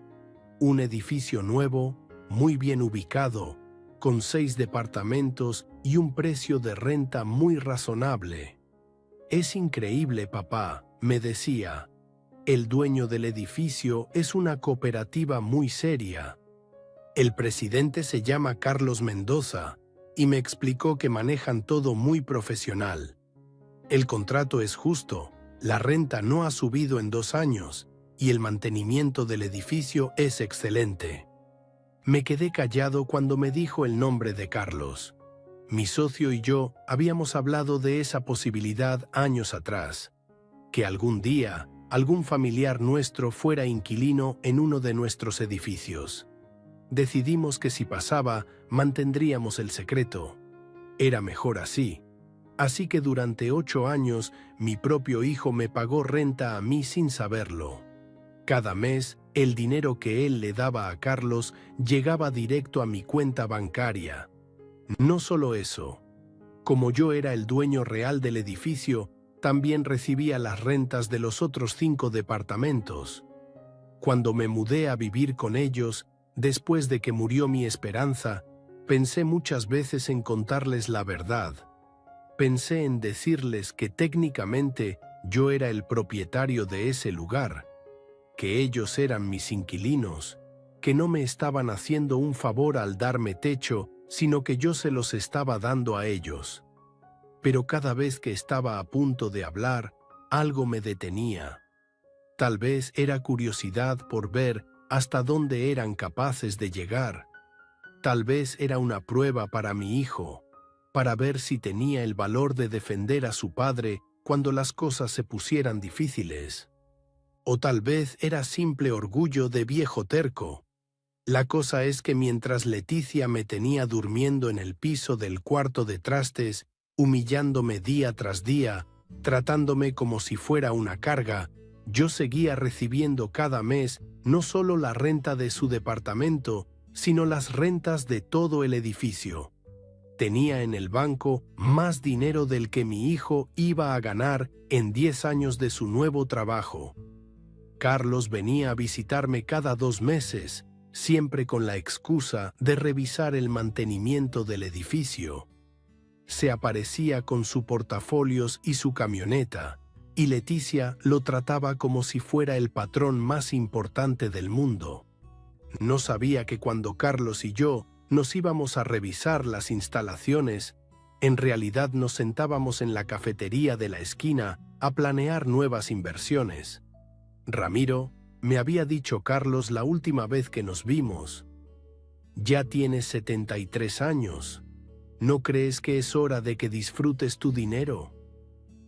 Un edificio nuevo, muy bien ubicado, con 6 departamentos y un precio de renta muy razonable. «Es increíble, papá», me decía. «El dueño del edificio es una cooperativa muy seria. El presidente se llama Carlos Mendoza y me explicó que manejan todo muy profesional. El contrato es justo, la renta no ha subido en 2 años y el mantenimiento del edificio es excelente». Me quedé callado cuando me dijo el nombre de Carlos. Mi socio y yo habíamos hablado de esa posibilidad años atrás, que algún día algún familiar nuestro fuera inquilino en uno de nuestros edificios. Decidimos que si pasaba, mantendríamos el secreto. Era mejor así. Así que durante 8 años, mi propio hijo me pagó renta a mí sin saberlo. Cada mes, el dinero que él le daba a Carlos llegaba directo a mi cuenta bancaria. No solo eso. Como yo era el dueño real del edificio, también recibía las rentas de los otros 5 departamentos. Cuando me mudé a vivir con ellos, después de que murió mi Esperanza, pensé muchas veces en contarles la verdad. Pensé en decirles que técnicamente yo era el propietario de ese lugar, que ellos eran mis inquilinos, que no me estaban haciendo un favor al darme techo, sino que yo se los estaba dando a ellos. Pero cada vez que estaba a punto de hablar, algo me detenía. Tal vez era curiosidad por ver hasta dónde eran capaces de llegar. Tal vez era una prueba para mi hijo, para ver si tenía el valor de defender a su padre cuando las cosas se pusieran difíciles. O tal vez era simple orgullo de viejo terco. La cosa es que mientras Leticia me tenía durmiendo en el piso del cuarto de trastes, humillándome día tras día, tratándome como si fuera una carga, yo seguía recibiendo cada mes no solo la renta de su departamento, sino las rentas de todo el edificio. Tenía en el banco más dinero del que mi hijo iba a ganar en 10 años de su nuevo trabajo. Carlos venía a visitarme cada 2 meses, siempre con la excusa de revisar el mantenimiento del edificio. Se aparecía con su portafolios y su camioneta, y Leticia lo trataba como si fuera el patrón más importante del mundo. No sabía que cuando Carlos y yo nos íbamos a revisar las instalaciones, en realidad nos sentábamos en la cafetería de la esquina a planear nuevas inversiones. Ramiro, me había dicho Carlos la última vez que nos vimos, ya tienes 73 años. ¿No crees que es hora de que disfrutes tu dinero?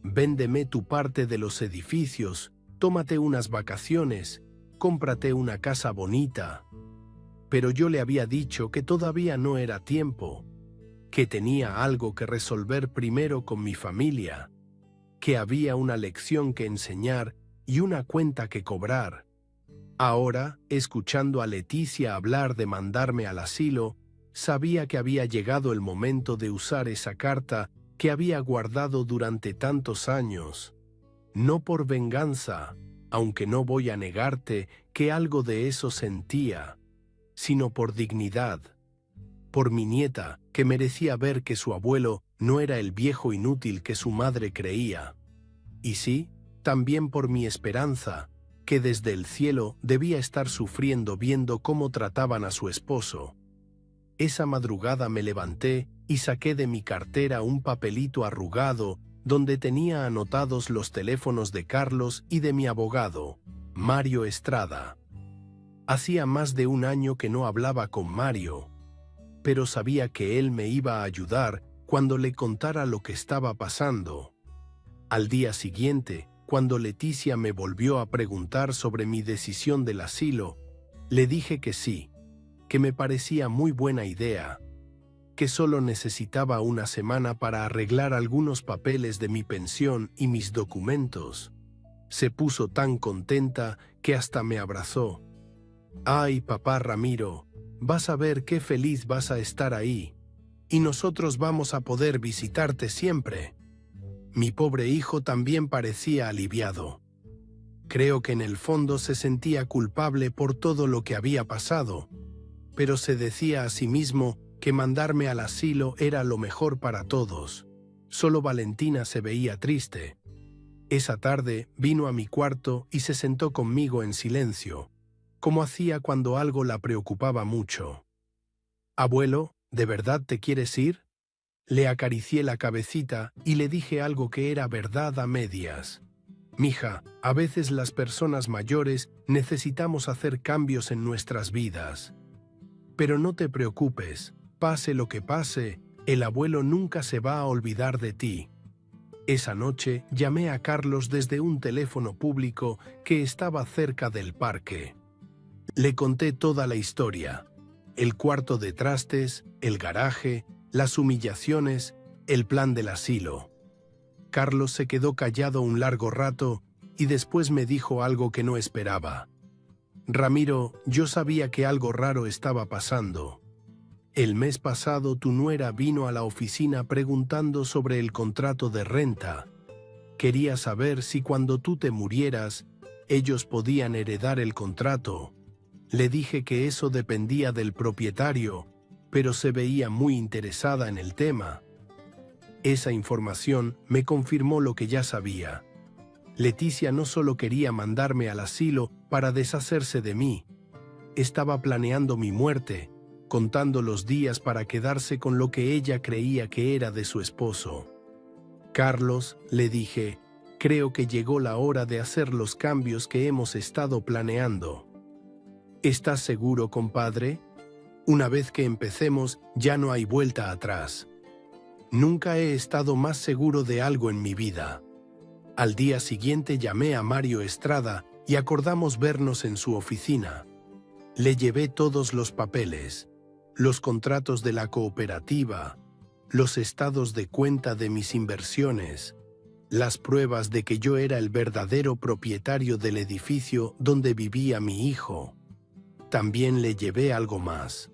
Véndeme tu parte de los edificios, tómate unas vacaciones, cómprate una casa bonita. Pero yo le había dicho que todavía no era tiempo, que tenía algo que resolver primero con mi familia, que había una lección que enseñar y una cuenta que cobrar. Ahora, escuchando a Leticia hablar de mandarme al asilo, sabía que había llegado el momento de usar esa carta que había guardado durante tantos años. No por venganza, aunque no voy a negarte que algo de eso sentía, sino por dignidad, por mi nieta, que merecía ver que su abuelo no era el viejo inútil que su madre creía. Y sí, también por mi esperanza, que desde el cielo debía estar sufriendo viendo cómo trataban a su esposo. Esa madrugada me levanté y saqué de mi cartera un papelito arrugado donde tenía anotados los teléfonos de Carlos y de mi abogado, Mario Estrada. Hacía más de un año que no hablaba con Mario, pero sabía que él me iba a ayudar cuando le contara lo que estaba pasando. Al día siguiente, cuando Leticia me volvió a preguntar sobre mi decisión del asilo, le dije que sí, que me parecía muy buena idea, que solo necesitaba una semana para arreglar algunos papeles de mi pensión y mis documentos. Se puso tan contenta que hasta me abrazó. «Ay, papá Ramiro, vas a ver qué feliz vas a estar ahí, y nosotros vamos a poder visitarte siempre». Mi pobre hijo también parecía aliviado. Creo que en el fondo se sentía culpable por todo lo que había pasado, pero se decía a sí mismo que mandarme al asilo era lo mejor para todos. Solo Valentina se veía triste. Esa tarde vino a mi cuarto y se sentó conmigo en silencio, como hacía cuando algo la preocupaba mucho. «Abuelo, ¿de verdad te quieres ir?». Le acaricié la cabecita y le dije algo que era verdad a medias. «Mija, a veces las personas mayores necesitamos hacer cambios en nuestras vidas. Pero no te preocupes, pase lo que pase, el abuelo nunca se va a olvidar de ti». Esa noche llamé a Carlos desde un teléfono público que estaba cerca del parque. Le conté toda la historia: el cuarto de trastes, el garaje, las humillaciones, el plan del asilo. Carlos se quedó callado un largo rato y después me dijo algo que no esperaba. «Ramiro, yo sabía que algo raro estaba pasando. El mes pasado tu nuera vino a la oficina preguntando sobre el contrato de renta. Quería saber si cuando tú te murieras, ellos podían heredar el contrato. Le dije que eso dependía del propietario, pero se veía muy interesada en el tema». Esa información me confirmó lo que ya sabía. Leticia no solo quería mandarme al asilo para deshacerse de mí, estaba planeando mi muerte, contando los días para quedarse con lo que ella creía que era de su esposo. «Carlos», le dije, «creo que llegó la hora de hacer los cambios que hemos estado planeando». «¿Estás seguro, compadre? Una vez que empecemos, ya no hay vuelta atrás». Nunca he estado más seguro de algo en mi vida. Al día siguiente llamé a Mario Estrada y acordamos vernos en su oficina. Le llevé todos los papeles, los contratos de la cooperativa, los estados de cuenta de mis inversiones, las pruebas de que yo era el verdadero propietario del edificio donde vivía mi hijo. También le llevé algo más: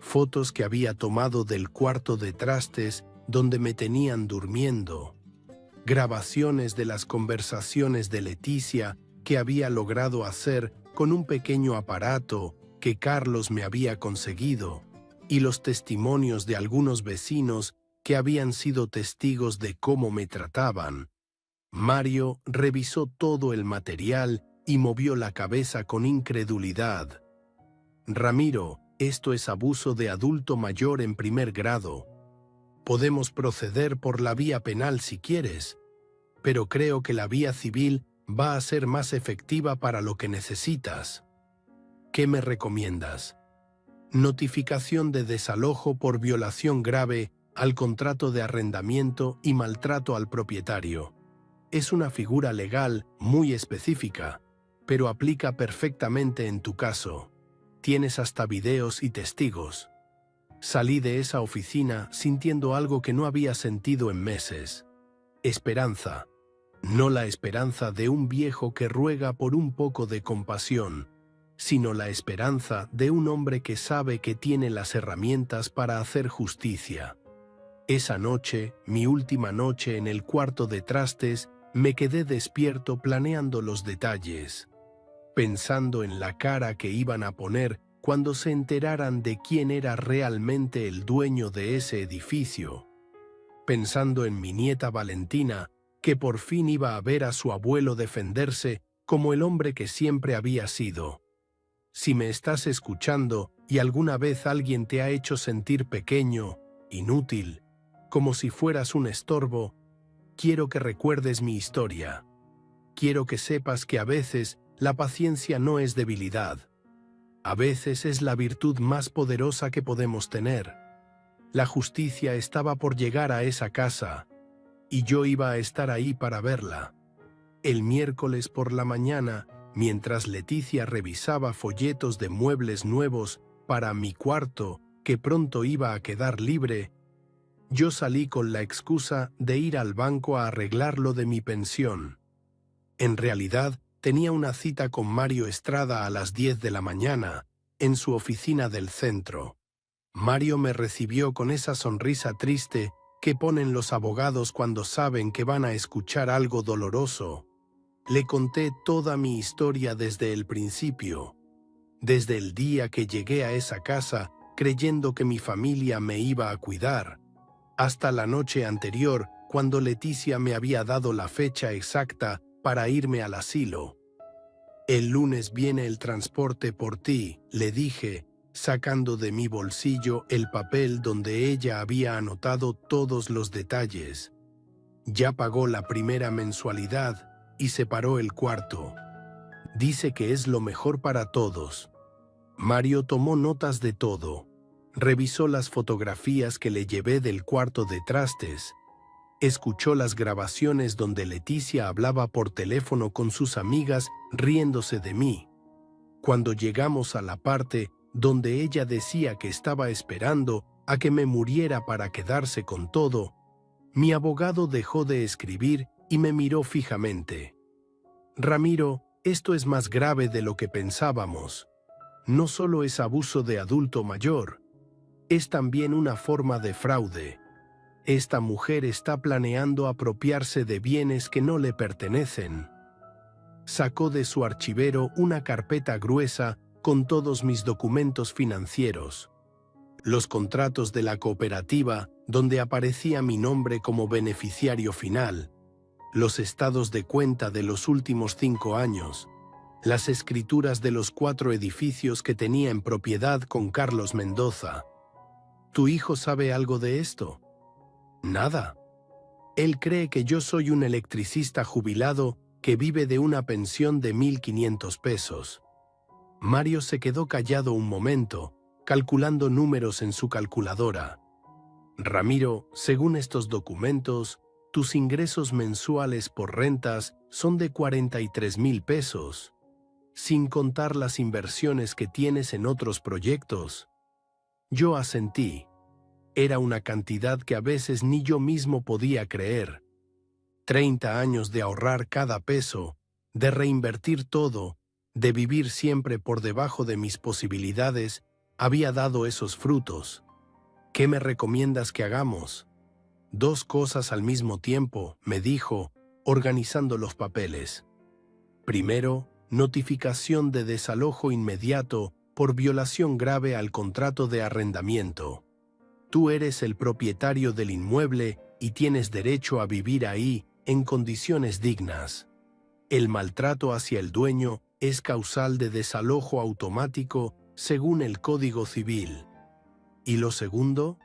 fotos que había tomado del cuarto de trastes donde me tenían durmiendo, grabaciones de las conversaciones de Leticia que había logrado hacer con un pequeño aparato que Carlos me había conseguido, y los testimonios de algunos vecinos que habían sido testigos de cómo me trataban. Mario revisó todo el material y movió la cabeza con incredulidad. «Ramiro, esto es abuso de adulto mayor en primer grado. Podemos proceder por la vía penal si quieres, pero creo que la vía civil va a ser más efectiva para lo que necesitas. ¿Qué me recomiendas? Notificación de desalojo por violación grave al contrato de arrendamiento y maltrato al propietario. Es una figura legal muy específica, pero aplica perfectamente en tu caso. Tienes hasta videos y testigos». Salí de esa oficina sintiendo algo que no había sentido en meses. Esperanza. No la esperanza de un viejo que ruega por un poco de compasión, sino la esperanza de un hombre que sabe que tiene las herramientas para hacer justicia. Esa noche, mi última noche en el cuarto de trastes, me quedé despierto planeando los detalles, pensando en la cara que iban a poner cuando se enteraran de quién era realmente el dueño de ese edificio, pensando en mi nieta Valentina, que por fin iba a ver a su abuelo defenderse como el hombre que siempre había sido. Si me estás escuchando y alguna vez alguien te ha hecho sentir pequeño, inútil, como si fueras un estorbo, quiero que recuerdes mi historia. Quiero que sepas que a veces la paciencia no es debilidad. A veces es la virtud más poderosa que podemos tener. La justicia estaba por llegar a esa casa, y yo iba a estar ahí para verla. El miércoles por la mañana, mientras Leticia revisaba folletos de muebles nuevos para mi cuarto, que pronto iba a quedar libre, yo salí con la excusa de ir al banco a arreglar lo de mi pensión. En realidad, tenía una cita con Mario Estrada a las 10 de la mañana, en su oficina del centro. Mario me recibió con esa sonrisa triste que ponen los abogados cuando saben que van a escuchar algo doloroso. Le conté toda mi historia desde el principio, desde el día que llegué a esa casa creyendo que mi familia me iba a cuidar, hasta la noche anterior cuando Leticia me había dado la fecha exacta para irme al asilo. «El lunes viene el transporte por ti», le dije, sacando de mi bolsillo el papel donde ella había anotado todos los detalles. Ya pagó la primera mensualidad y separó el cuarto. Dice que es lo mejor para todos. Mario tomó notas de todo. Revisó las fotografías que le llevé del cuarto de trastes. Escuchó las grabaciones donde Leticia hablaba por teléfono con sus amigas riéndose de mí. Cuando llegamos a la parte donde ella decía que estaba esperando a que me muriera para quedarse con todo, mi abogado dejó de escribir y me miró fijamente. «Ramiro, esto es más grave de lo que pensábamos. No solo es abuso de adulto mayor, es también una forma de fraude. Esta mujer está planeando apropiarse de bienes que no le pertenecen». Sacó de su archivero una carpeta gruesa con todos mis documentos financieros. Los contratos de la cooperativa, donde aparecía mi nombre como beneficiario final, los estados de cuenta de los últimos 5 años, las escrituras de los 4 edificios que tenía en propiedad con Carlos Mendoza. ¿Tu hijo sabe algo de esto? Nada. Él cree que yo soy un electricista jubilado que vive de una pensión de 1.500 pesos. Mario se quedó callado un momento, calculando números en su calculadora. «Ramiro, según estos documentos, tus ingresos mensuales por rentas son de 43.000 pesos, sin contar las inversiones que tienes en otros proyectos». Yo asentí. Era una cantidad que a veces ni yo mismo podía creer. 30 años de ahorrar cada peso, de reinvertir todo, de vivir siempre por debajo de mis posibilidades Había dado esos frutos. ¿Qué me recomiendas que hagamos? 2 cosas al mismo tiempo, me dijo, organizando los papeles. Primero, notificación de desalojo inmediato por violación grave al contrato de arrendamiento. Tú eres el propietario del inmueble y tienes derecho a vivir ahí en condiciones dignas. El maltrato hacia el dueño es causal de desalojo automático según el Código Civil. Y lo segundo,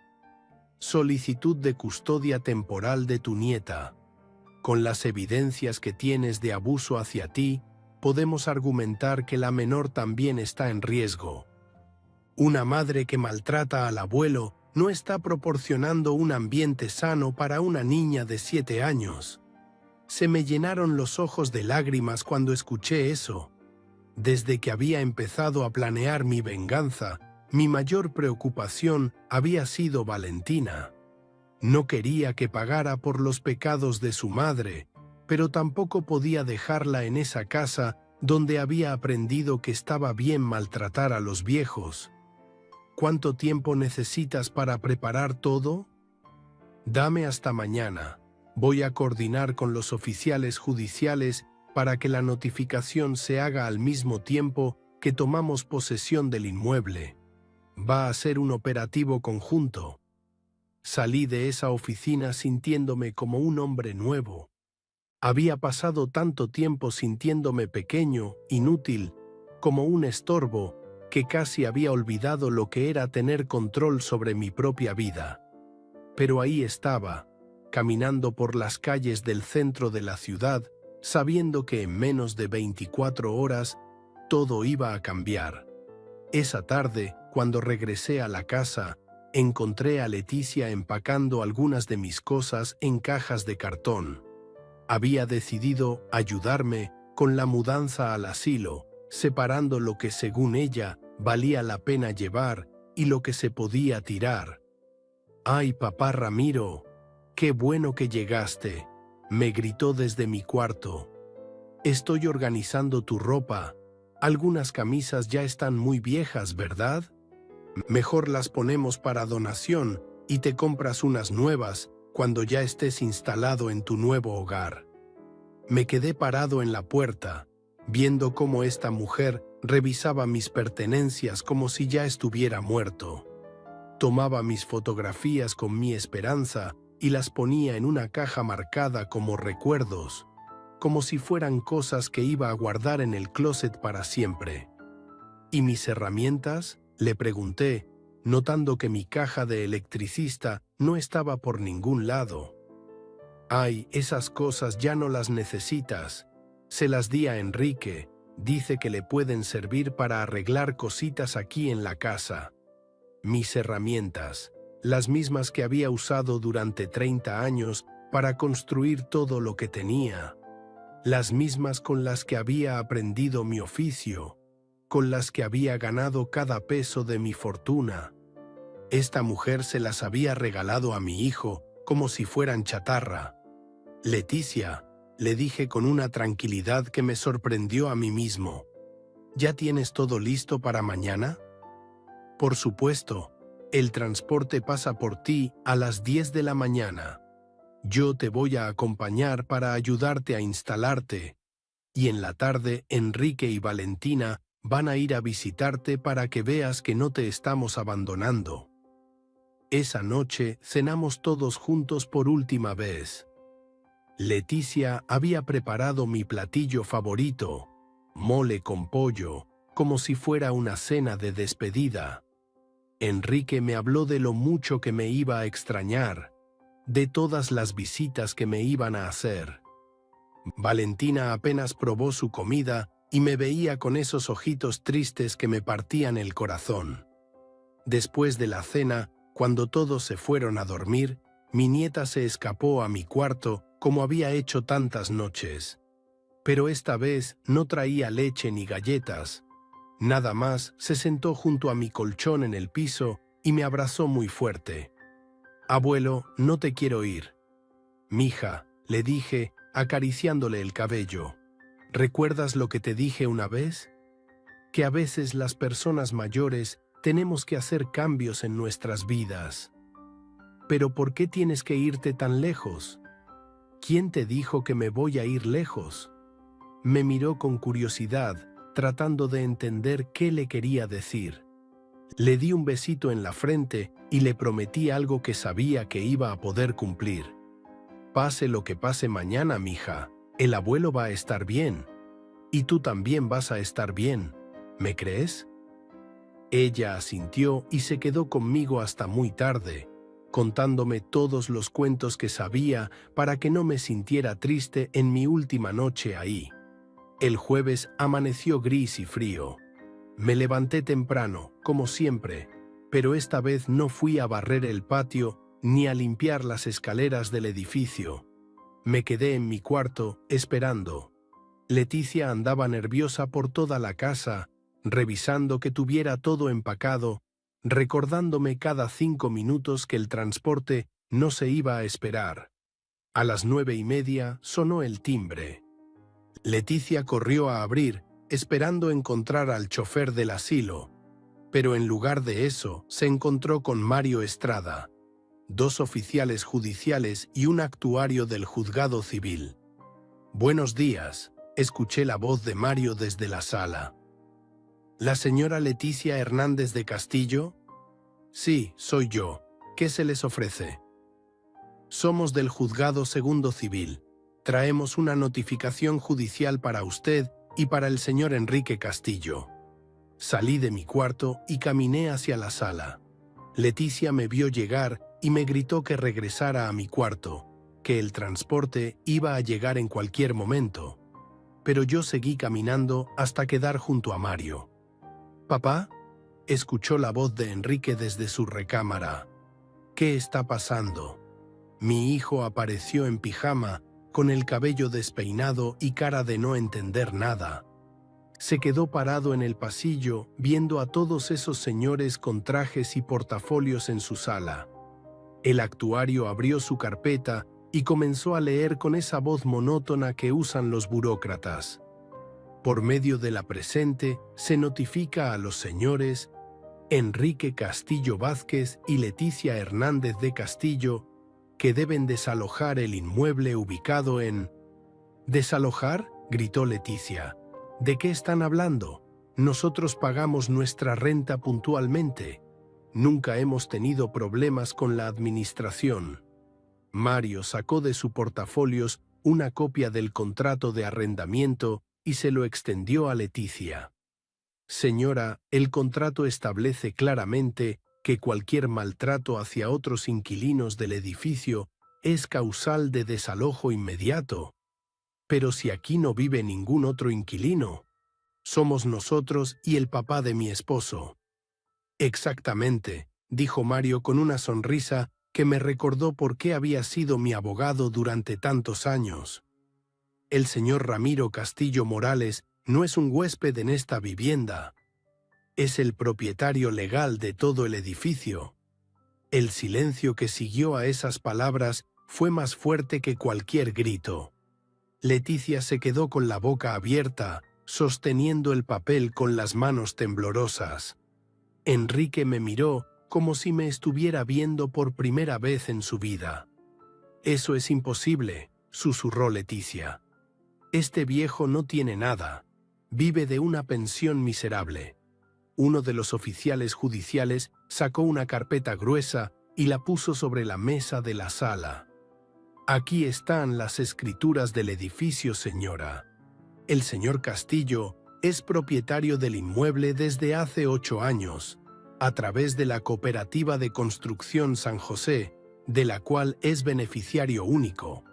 solicitud de custodia temporal de tu nieta. Con las evidencias que tienes de abuso hacia ti, podemos argumentar que la menor también está en riesgo. Una madre que maltrata al abuelo no está proporcionando un ambiente sano para una niña de 7 años. Se me llenaron los ojos de lágrimas cuando escuché eso. Desde que había empezado a planear mi venganza, mi mayor preocupación había sido Valentina. No quería que pagara por los pecados de su madre, pero tampoco podía dejarla en esa casa donde había aprendido que estaba bien maltratar a los viejos. ¿Cuánto tiempo necesitas para preparar todo? Dame hasta mañana. Voy a coordinar con los oficiales judiciales para que la notificación se haga al mismo tiempo que tomamos posesión del inmueble. Va a ser un operativo conjunto. Salí de esa oficina sintiéndome como un hombre nuevo. Había pasado tanto tiempo sintiéndome pequeño, inútil, como un estorbo, que casi había olvidado lo que era tener control sobre mi propia vida. Pero ahí estaba, caminando por las calles del centro de la ciudad, sabiendo que en menos de 24 horas todo iba a cambiar. Esa tarde, cuando regresé a la casa, encontré a Leticia empacando algunas de mis cosas en cajas de cartón. Había decidido ayudarme con la mudanza al asilo, separando lo que según ella valía la pena llevar y lo que se podía tirar. «¡Ay, papá Ramiro! ¡Qué bueno que llegaste!», me gritó desde mi cuarto. «Estoy organizando tu ropa. Algunas camisas ya están muy viejas, ¿verdad? Mejor las ponemos para donación y te compras unas nuevas cuando ya estés instalado en tu nuevo hogar». Me quedé parado en la puerta, viendo cómo esta mujer revisaba mis pertenencias como si ya estuviera muerto. Tomaba mis fotografías con mi esperanza y las ponía en una caja marcada como recuerdos, como si fueran cosas que iba a guardar en el closet para siempre. ¿Y mis herramientas?, le pregunté, notando que mi caja de electricista no estaba por ningún lado. «Ay, esas cosas ya no las necesitas. Se las di a Enrique. Dice que le pueden servir para arreglar cositas aquí en la casa». Mis herramientas, las mismas que había usado durante 30 años para construir todo lo que tenía. Las mismas con las que había aprendido mi oficio, con las que había ganado cada peso de mi fortuna. Esta mujer se las había regalado a mi hijo como si fueran chatarra. «Leticia», le dije con una tranquilidad que me sorprendió a mí mismo, «¿ya tienes todo listo para mañana?». «Por supuesto, el transporte pasa por ti a las 10 de la mañana. Yo te voy a acompañar para ayudarte a instalarte, y en la tarde Enrique y Valentina van a ir a visitarte para que veas que no te estamos abandonando». Esa noche cenamos todos juntos por última vez. Leticia había preparado mi platillo favorito, mole con pollo, como si fuera una cena de despedida. Enrique me habló de lo mucho que me iba a extrañar, de todas las visitas que me iban a hacer. Valentina apenas probó su comida y me veía con esos ojitos tristes que me partían el corazón. Después de la cena, cuando todos se fueron a dormir, mi nieta se escapó a mi cuarto como había hecho tantas noches. Pero esta vez no traía leche ni galletas. Nada más se sentó junto a mi colchón en el piso y me abrazó muy fuerte. «Abuelo, no te quiero ir». «Mija», le dije, acariciándole el cabello, «¿recuerdas lo que te dije una vez? Que a veces las personas mayores Tenemos que hacer cambios en nuestras vidas. ¿Pero por qué tienes que irte tan lejos? ¿Quién te dijo que me voy a ir lejos? Me miró con curiosidad, tratando de entender qué le quería decir. Le di un besito en la frente y le prometí algo que sabía que iba a poder cumplir. Pase lo que pase mañana, mija, el abuelo va a estar bien. Y tú también vas a estar bien, ¿me crees? Ella asintió y se quedó conmigo hasta muy tarde, contándome todos los cuentos que sabía para que no me sintiera triste en mi última noche ahí. El jueves amaneció gris y frío. Me levanté temprano, como siempre, pero esta vez no fui a barrer el patio ni a limpiar las escaleras del edificio. Me quedé en mi cuarto, esperando. Leticia andaba nerviosa por toda la casa, revisando que tuviera todo empacado, recordándome cada 5 minutos que el transporte no se iba a esperar. A las 9:30 sonó el timbre. Leticia corrió a abrir, esperando encontrar al chofer del asilo, pero en lugar de eso se encontró con Mario Estrada, 2 oficiales judiciales y un actuario del juzgado civil. «Buenos días», escuché la voz de Mario desde la sala. «¿La señora Leticia Hernández de Castillo?» «Sí, soy yo. ¿Qué se les ofrece?» «Somos del juzgado segundo civil. Traemos una notificación judicial para usted y para el señor Enrique Castillo». Salí de mi cuarto y caminé hacia la sala. Leticia me vio llegar y me gritó que regresara a mi cuarto, que el transporte iba a llegar en cualquier momento. Pero yo seguí caminando hasta quedar junto a Mario. «¿Papá?» escuchó la voz de Enrique desde su recámara. «¿Qué está pasando?» Mi hijo apareció en pijama, con el cabello despeinado y cara de no entender nada. Se quedó parado en el pasillo, viendo a todos esos señores con trajes y portafolios en su sala. El actuario abrió su carpeta y comenzó a leer con esa voz monótona que usan los burócratas. Por medio de la presente, se notifica a los señores Enrique Castillo Vázquez y Leticia Hernández de Castillo que deben desalojar el inmueble ubicado en... «¿Desalojar?», gritó Leticia. «¿De qué están hablando? Nosotros pagamos nuestra renta puntualmente. Nunca hemos tenido problemas con la administración». Mario sacó de su portafolios una copia del contrato de arrendamiento y se lo extendió a Leticia. «Señora, el contrato establece claramente que cualquier maltrato hacia otros inquilinos del edificio es causal de desalojo inmediato. Pero si aquí no vive ningún otro inquilino, somos nosotros y el papá de mi esposo». «Exactamente», dijo Mario con una sonrisa que me recordó por qué había sido mi abogado durante tantos años. «El señor Ramiro Castillo Morales no es un huésped en esta vivienda. Es el propietario legal de todo el edificio». El silencio que siguió a esas palabras fue más fuerte que cualquier grito. Leticia se quedó con la boca abierta, sosteniendo el papel con las manos temblorosas. Enrique me miró como si me estuviera viendo por primera vez en su vida. «Eso es imposible», susurró Leticia. «Este viejo no tiene nada. Vive de una pensión miserable». Uno de los oficiales judiciales sacó una carpeta gruesa y la puso sobre la mesa de la sala. «Aquí están las escrituras del edificio, señora. El señor Castillo es propietario del inmueble desde hace 8 años, a través de la Cooperativa de Construcción San José, de la cual es beneficiario único».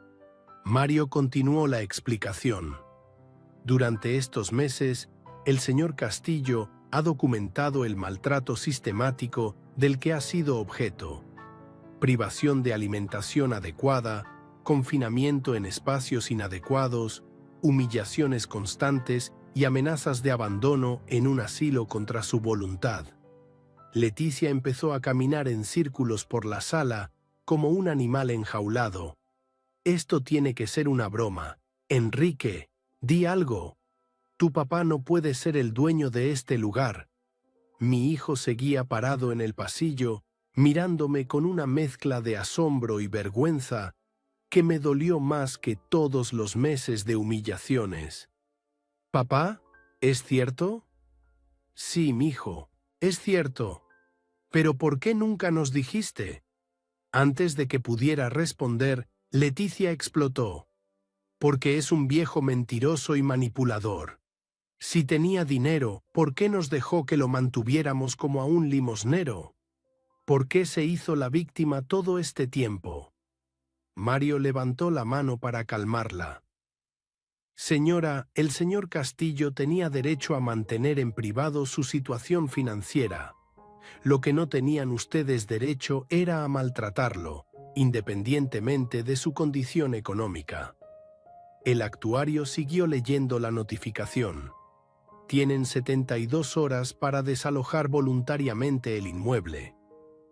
Mario continuó la explicación. «Durante estos meses, el señor Castillo ha documentado el maltrato sistemático del que ha sido objeto. Privación de alimentación adecuada, confinamiento en espacios inadecuados, humillaciones constantes y amenazas de abandono en un asilo contra su voluntad». Leticia empezó a caminar en círculos por la sala como un animal enjaulado. «Esto tiene que ser una broma. Enrique, di algo. Tu papá no puede ser el dueño de este lugar». Mi hijo seguía parado en el pasillo, mirándome con una mezcla de asombro y vergüenza que me dolió más que todos los meses de humillaciones. «Papá, ¿es cierto?» «Sí, mijo, es cierto. ¿Pero por qué nunca nos dijiste?» Antes de que pudiera responder, Leticia explotó. «Porque es un viejo mentiroso y manipulador. Si tenía dinero, ¿por qué nos dejó que lo mantuviéramos como a un limosnero? ¿Por qué se hizo la víctima todo este tiempo?» Mario levantó la mano para calmarla. «Señora, el señor Castillo tenía derecho a mantener en privado su situación financiera. Lo que no tenían ustedes derecho era a maltratarlo, independientemente de su condición económica». El actuario siguió leyendo la notificación. «Tienen 72 horas para desalojar voluntariamente el inmueble.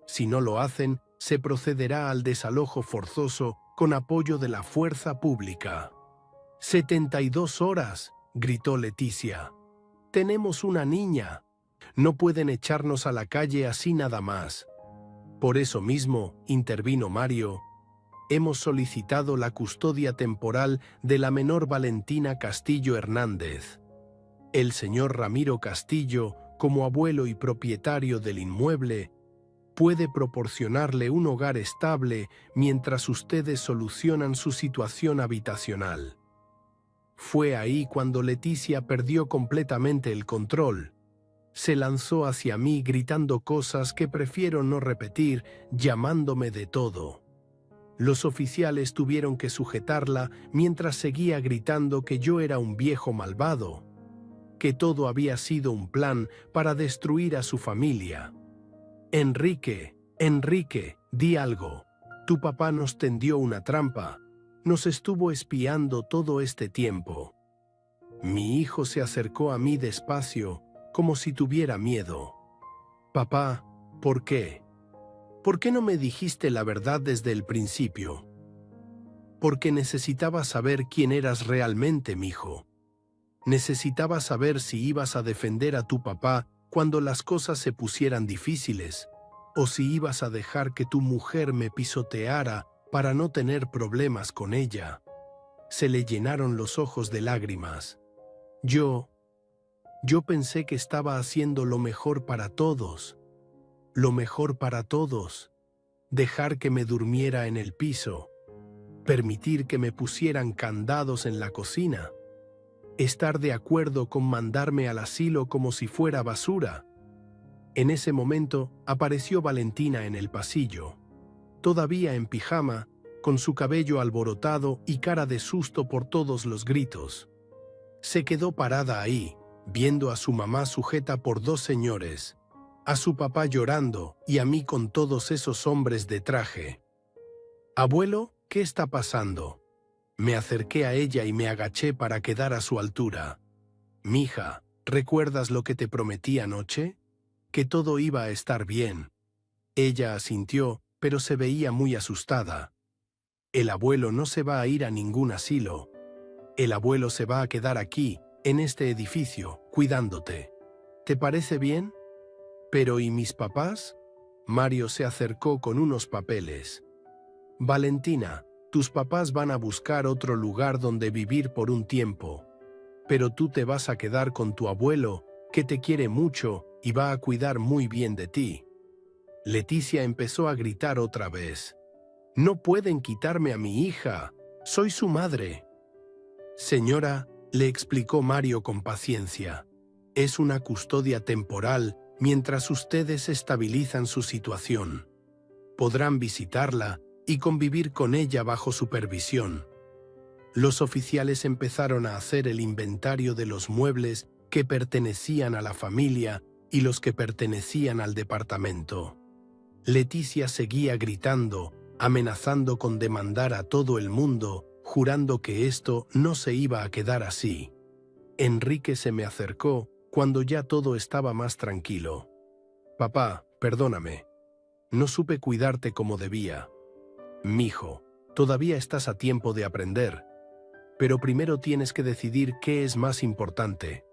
Si no lo hacen, se procederá al desalojo forzoso con apoyo de la fuerza pública». «¡72 horas!», gritó Leticia. «Tenemos una niña. No pueden echarnos a la calle así nada más». «Por eso mismo», intervino Mario, «hemos solicitado la custodia temporal de la menor Valentina Castillo Hernández. El señor Ramiro Castillo, como abuelo y propietario del inmueble, puede proporcionarle un hogar estable mientras ustedes solucionan su situación habitacional». Fue ahí cuando Leticia perdió completamente el control. Se lanzó hacia mí gritando cosas que prefiero no repetir, llamándome de todo. Los oficiales tuvieron que sujetarla mientras seguía gritando que yo era un viejo malvado, que todo había sido un plan para destruir a su familia. «Enrique, Enrique, di algo. Tu papá nos tendió una trampa. Nos estuvo espiando todo este tiempo». Mi hijo se acercó a mí despacio, como si tuviera miedo. «Papá, ¿por qué? ¿Por qué no me dijiste la verdad desde el principio?» «Porque necesitaba saber quién eras realmente, mijo. Necesitaba saber si ibas a defender a tu papá cuando las cosas se pusieran difíciles, o si ibas a dejar que tu mujer me pisoteara para no tener problemas con ella». Se le llenaron los ojos de lágrimas. Yo pensé que estaba haciendo lo mejor para todos. Lo mejor para todos. Dejar que me durmiera en el piso. Permitir que me pusieran candados en la cocina. Estar de acuerdo con mandarme al asilo como si fuera basura. En ese momento apareció Valentina en el pasillo. Todavía en pijama, con su cabello alborotado y cara de susto por todos los gritos. Se quedó parada ahí, viendo a su mamá sujeta por dos señores, a su papá llorando y a mí con todos esos hombres de traje. «Abuelo, ¿qué está pasando?» Me acerqué a ella y me agaché para quedar a su altura. «Mija, ¿recuerdas lo que te prometí anoche? Que todo iba a estar bien». Ella asintió, pero se veía muy asustada. «El abuelo no se va a ir a ningún asilo. El abuelo se va a quedar aquí, en este edificio, cuidándote. ¿Te parece bien?» «¿Pero y mis papás?» Mario se acercó con unos papeles. «Valentina, tus papás van a buscar otro lugar donde vivir por un tiempo. Pero tú te vas a quedar con tu abuelo, que te quiere mucho y va a cuidar muy bien de ti». Leticia empezó a gritar otra vez. «No pueden quitarme a mi hija. Soy su madre». «Señora», le explicó Mario con paciencia, «es una custodia temporal mientras ustedes estabilizan su situación. Podrán visitarla y convivir con ella bajo supervisión». Los oficiales empezaron a hacer el inventario de los muebles que pertenecían a la familia y los que pertenecían al departamento. Leticia seguía gritando, amenazando con demandar a todo el mundo, jurando que esto no se iba a quedar así. Enrique se me acercó cuando ya todo estaba más tranquilo. «Papá, perdóname. No supe cuidarte como debía. Mijo, todavía estás a tiempo de aprender. Pero primero tienes que decidir qué es más importante,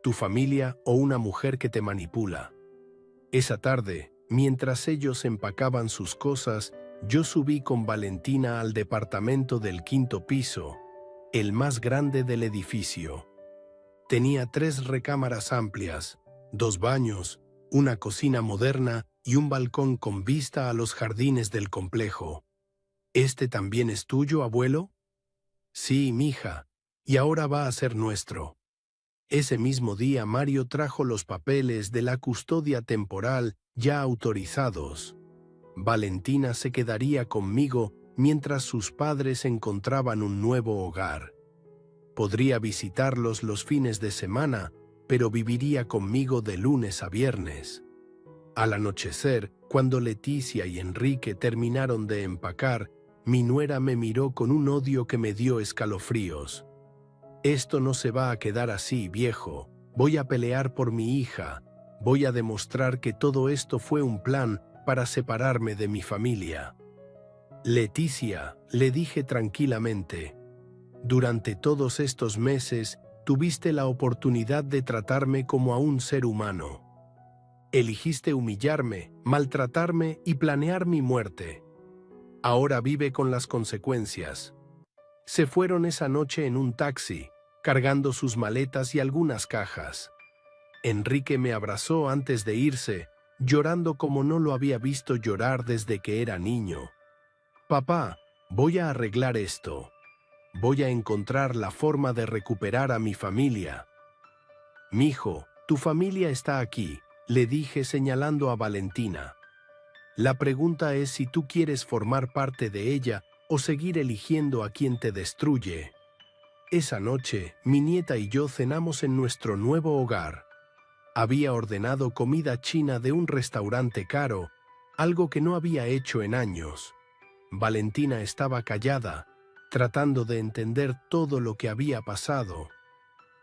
tu familia o una mujer que te manipula. Esa tarde, mientras ellos empacaban sus cosas, yo subí con Valentina al departamento del quinto piso, el más grande del edificio. Tenía 3 recámaras amplias, 2 baños, una cocina moderna y un balcón con vista a los jardines del complejo. ¿Este también es tuyo, abuelo? Sí, mija, y ahora va a ser nuestro. Ese mismo día Mario trajo los papeles de la custodia temporal ya autorizados. Valentina se quedaría conmigo mientras sus padres encontraban un nuevo hogar. Podría visitarlos los fines de semana, pero viviría conmigo de lunes a viernes. Al anochecer, cuando Leticia y Enrique terminaron de empacar, mi nuera me miró con un odio que me dio escalofríos. Esto no se va a quedar así, viejo. Voy a pelear por mi hija. Voy a demostrar que todo esto fue un plan para separarme de mi familia. Leticia, le dije tranquilamente, durante todos estos meses tuviste la oportunidad de tratarme como a un ser humano. Eligiste humillarme, maltratarme y planear mi muerte. Ahora vive con las consecuencias. Se fueron esa noche en un taxi, cargando sus maletas y algunas cajas. Enrique me abrazó antes de irse, llorando como no lo había visto llorar desde que era niño. Papá, voy a arreglar esto. Voy a encontrar la forma de recuperar a mi familia. Mijo, tu familia está aquí, le dije señalando a Valentina. La pregunta es si tú quieres formar parte de ella o seguir eligiendo a quien te destruye. Esa noche, mi nieta y yo cenamos en nuestro nuevo hogar. Había ordenado comida china de un restaurante caro, algo que no había hecho en años. Valentina estaba callada, tratando de entender todo lo que había pasado.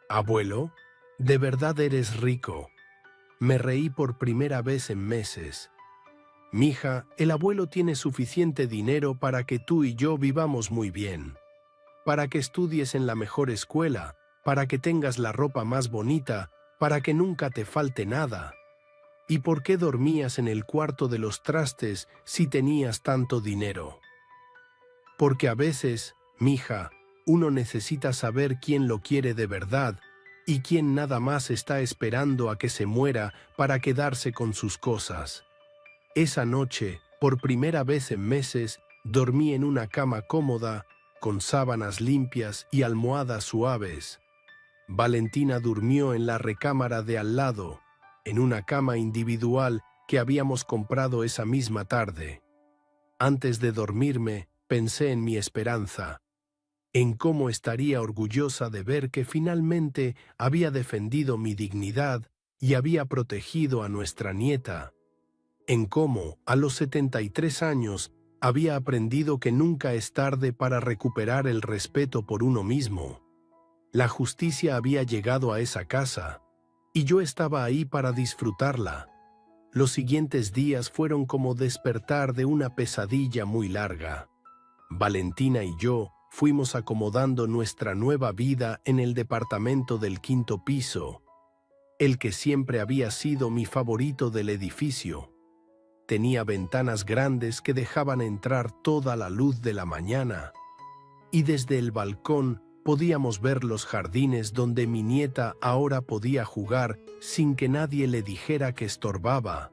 Abuelo, de verdad eres rico. Me reí por primera vez en meses. Mija, el abuelo tiene suficiente dinero para que tú y yo vivamos muy bien. Para que estudies en la mejor escuela, para que tengas la ropa más bonita, para que nunca te falte nada. ¿Y por qué dormías en el cuarto de los trastes si tenías tanto dinero? Porque a veces, mija, uno necesita saber quién lo quiere de verdad y quién nada más está esperando a que se muera para quedarse con sus cosas. Esa noche, por primera vez en meses, dormí en una cama cómoda, con sábanas limpias y almohadas suaves. Valentina durmió en la recámara de al lado, en una cama individual que habíamos comprado esa misma tarde. Antes de dormirme, pensé en mi esperanza, en cómo estaría orgullosa de ver que finalmente había defendido mi dignidad y había protegido a nuestra nieta, en cómo, a los 73 años, había aprendido que nunca es tarde para recuperar el respeto por uno mismo. La justicia había llegado a esa casa, y yo estaba ahí para disfrutarla. Los siguientes días fueron como despertar de una pesadilla muy larga. Valentina y yo fuimos acomodando nuestra nueva vida en el departamento del quinto piso, el que siempre había sido mi favorito del edificio. Tenía ventanas grandes que dejaban entrar toda la luz de la mañana, y desde el balcón podíamos ver los jardines donde mi nieta ahora podía jugar sin que nadie le dijera que estorbaba.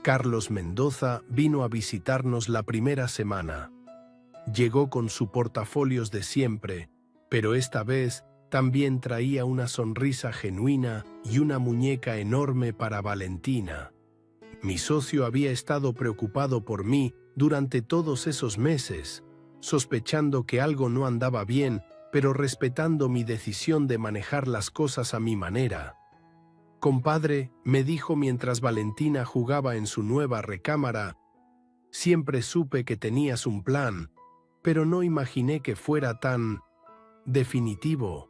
Carlos Mendoza vino a visitarnos la primera semana. Llegó con su portafolios de siempre, pero esta vez también traía una sonrisa genuina y una muñeca enorme para Valentina. Mi socio había estado preocupado por mí durante todos esos meses, sospechando que algo no andaba bien, pero respetando mi decisión de manejar las cosas a mi manera. Compadre, me dijo mientras Valentina jugaba en su nueva recámara, siempre supe que tenías un plan, pero no imaginé que fuera tan definitivo.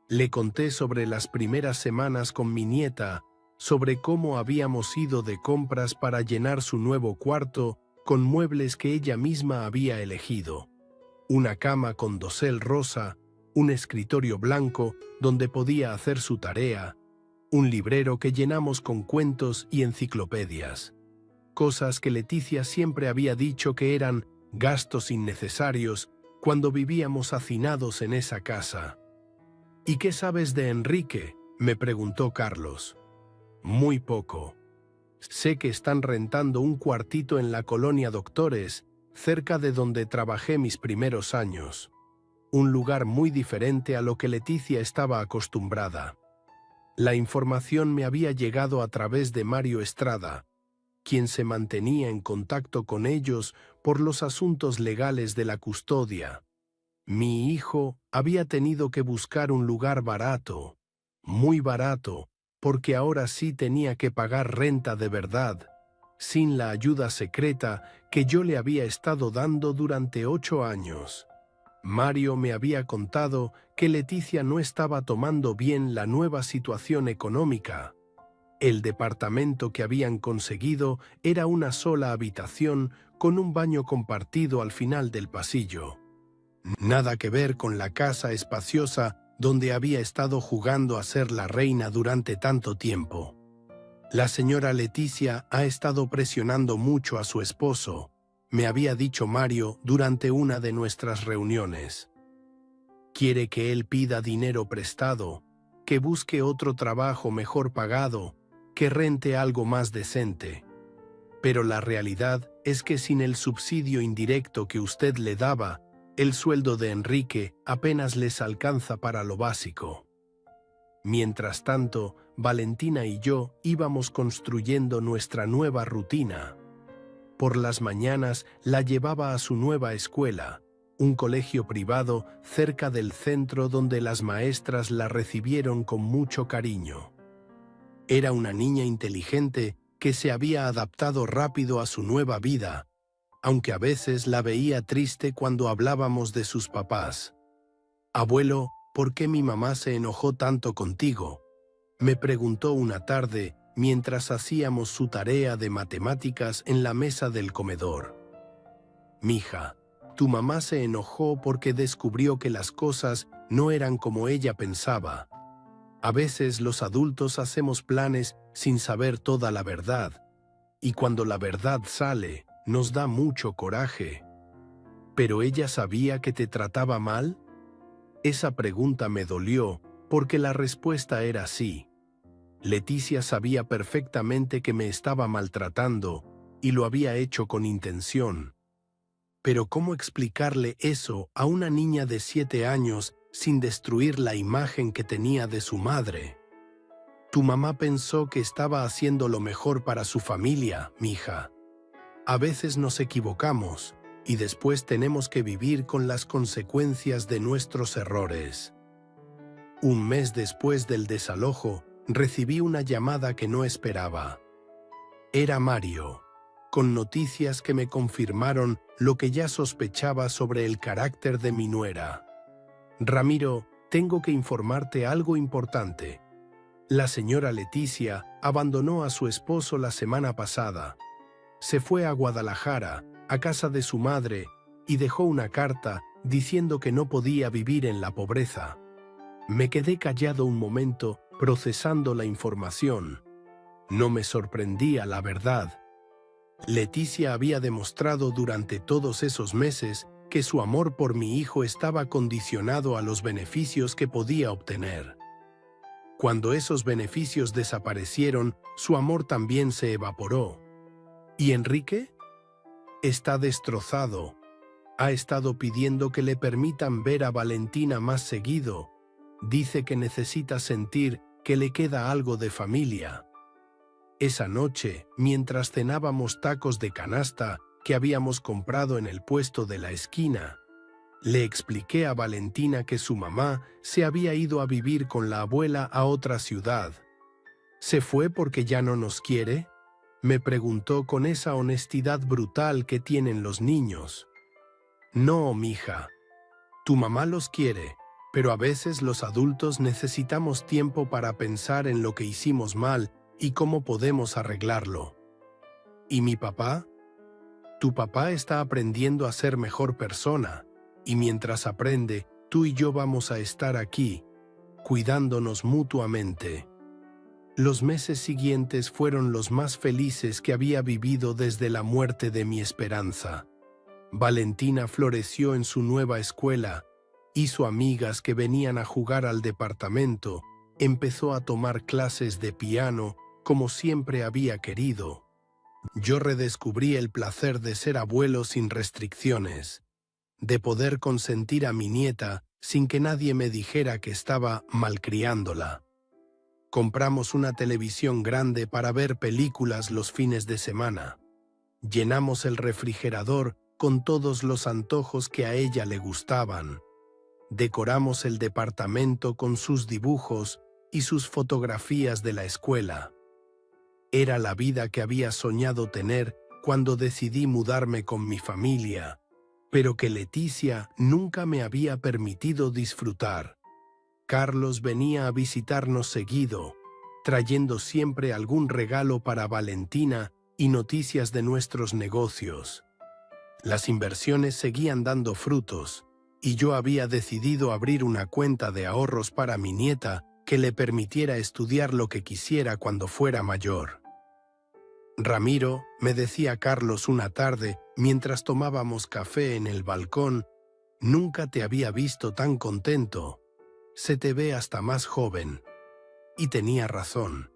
Le conté sobre las primeras semanas con mi nieta, sobre cómo habíamos ido de compras para llenar su nuevo cuarto con muebles que ella misma había elegido. Una cama con dosel rosa, un escritorio blanco donde podía hacer su tarea, un librero que llenamos con cuentos y enciclopedias, cosas que Leticia siempre había dicho que eran gastos innecesarios cuando vivíamos hacinados en esa casa. ¿Y qué sabes de Enrique?, me preguntó Carlos. Muy poco. Sé que están rentando un cuartito en la colonia Doctores, cerca de donde trabajé mis primeros años. Un lugar muy diferente a lo que Leticia estaba acostumbrada. La información me había llegado a través de Mario Estrada, quien se mantenía en contacto con ellos por los asuntos legales de la custodia. Mi hijo había tenido que buscar un lugar barato, muy barato, porque ahora sí tenía que pagar renta de verdad, sin la ayuda secreta que yo le había estado dando durante 8 años. Mario me había contado que Leticia no estaba tomando bien la nueva situación económica. El departamento que habían conseguido era una sola habitación con un baño compartido al final del pasillo. Nada que ver con la casa espaciosa donde había estado jugando a ser la reina durante tanto tiempo. La señora Leticia ha estado presionando mucho a su esposo, me había dicho Mario durante una de nuestras reuniones. Quiere que él pida dinero prestado, que busque otro trabajo mejor pagado, que rente algo más decente. Pero la realidad es que sin el subsidio indirecto que usted le daba, el sueldo de Enrique apenas les alcanza para lo básico. Mientras tanto, Valentina y yo íbamos construyendo nuestra nueva rutina. Por las mañanas la llevaba a su nueva escuela, un colegio privado cerca del centro donde las maestras la recibieron con mucho cariño. Era una niña inteligente que se había adaptado rápido a su nueva vida, aunque a veces la veía triste cuando hablábamos de sus papás. «Abuelo, ¿por qué mi mamá se enojó tanto contigo?», me preguntó una tarde mientras hacíamos su tarea de matemáticas en la mesa del comedor. «Mija, tu mamá se enojó porque descubrió que las cosas no eran como ella pensaba. A veces los adultos hacemos planes sin saber toda la verdad, y cuando la verdad sale, nos da mucho coraje. ¿Pero ella sabía que te trataba mal?». Esa pregunta me dolió porque la respuesta era sí. Leticia sabía perfectamente que me estaba maltratando y lo había hecho con intención. Pero ¿cómo explicarle eso a una niña de 7 años sin destruir la imagen que tenía de su madre? «Tu mamá pensó que estaba haciendo lo mejor para su familia, mija. A veces nos equivocamos y después tenemos que vivir con las consecuencias de nuestros errores». Un mes después del desalojo, recibí una llamada que no esperaba. Era Mario, con noticias que me confirmaron lo que ya sospechaba sobre el carácter de mi nuera. «Ramiro, tengo que informarte algo importante. La señora Leticia abandonó a su esposo la semana pasada. Se fue a Guadalajara, a casa de su madre, y dejó una carta diciendo que no podía vivir en la pobreza». Me quedé callado un momento, procesando la información. No me sorprendía, la verdad. Leticia había demostrado durante todos esos meses que su amor por mi hijo estaba condicionado a los beneficios que podía obtener. Cuando esos beneficios desaparecieron, su amor también se evaporó. ¿Y Enrique? Está destrozado. Ha estado pidiendo que le permitan ver a Valentina más seguido. Dice que necesita sentir que le queda algo de familia. Esa noche, mientras cenábamos tacos de canasta que habíamos comprado en el puesto de la esquina, le expliqué a Valentina que su mamá se había ido a vivir con la abuela a otra ciudad. «¿Se fue porque ya no nos quiere?», me preguntó con esa honestidad brutal que tienen los niños. «No, mija. Tu mamá los quiere, pero a veces los adultos necesitamos tiempo para pensar en lo que hicimos mal y cómo podemos arreglarlo». «¿Y mi papá?». «Tu papá está aprendiendo a ser mejor persona, y mientras aprende, tú y yo vamos a estar aquí, cuidándonos mutuamente». Los meses siguientes fueron los más felices que había vivido desde la muerte de mi esperanza. Valentina floreció en su nueva escuela, hizo amigas que venían a jugar al departamento, empezó a tomar clases de piano como siempre había querido. Yo redescubrí el placer de ser abuelo sin restricciones, de poder consentir a mi nieta sin que nadie me dijera que estaba malcriándola. Compramos una televisión grande para ver películas los fines de semana. Llenamos el refrigerador con todos los antojos que a ella le gustaban. Decoramos el departamento con sus dibujos y sus fotografías de la escuela. Era la vida que había soñado tener cuando decidí mudarme con mi familia, pero que Leticia nunca me había permitido disfrutar. Carlos venía a visitarnos seguido, trayendo siempre algún regalo para Valentina y noticias de nuestros negocios. Las inversiones seguían dando frutos, y yo había decidido abrir una cuenta de ahorros para mi nieta que le permitiera estudiar lo que quisiera cuando fuera mayor. Ramiro, me decía Carlos una tarde, mientras tomábamos café en el balcón, nunca te había visto tan contento. Se te ve hasta más joven. Y tenía razón.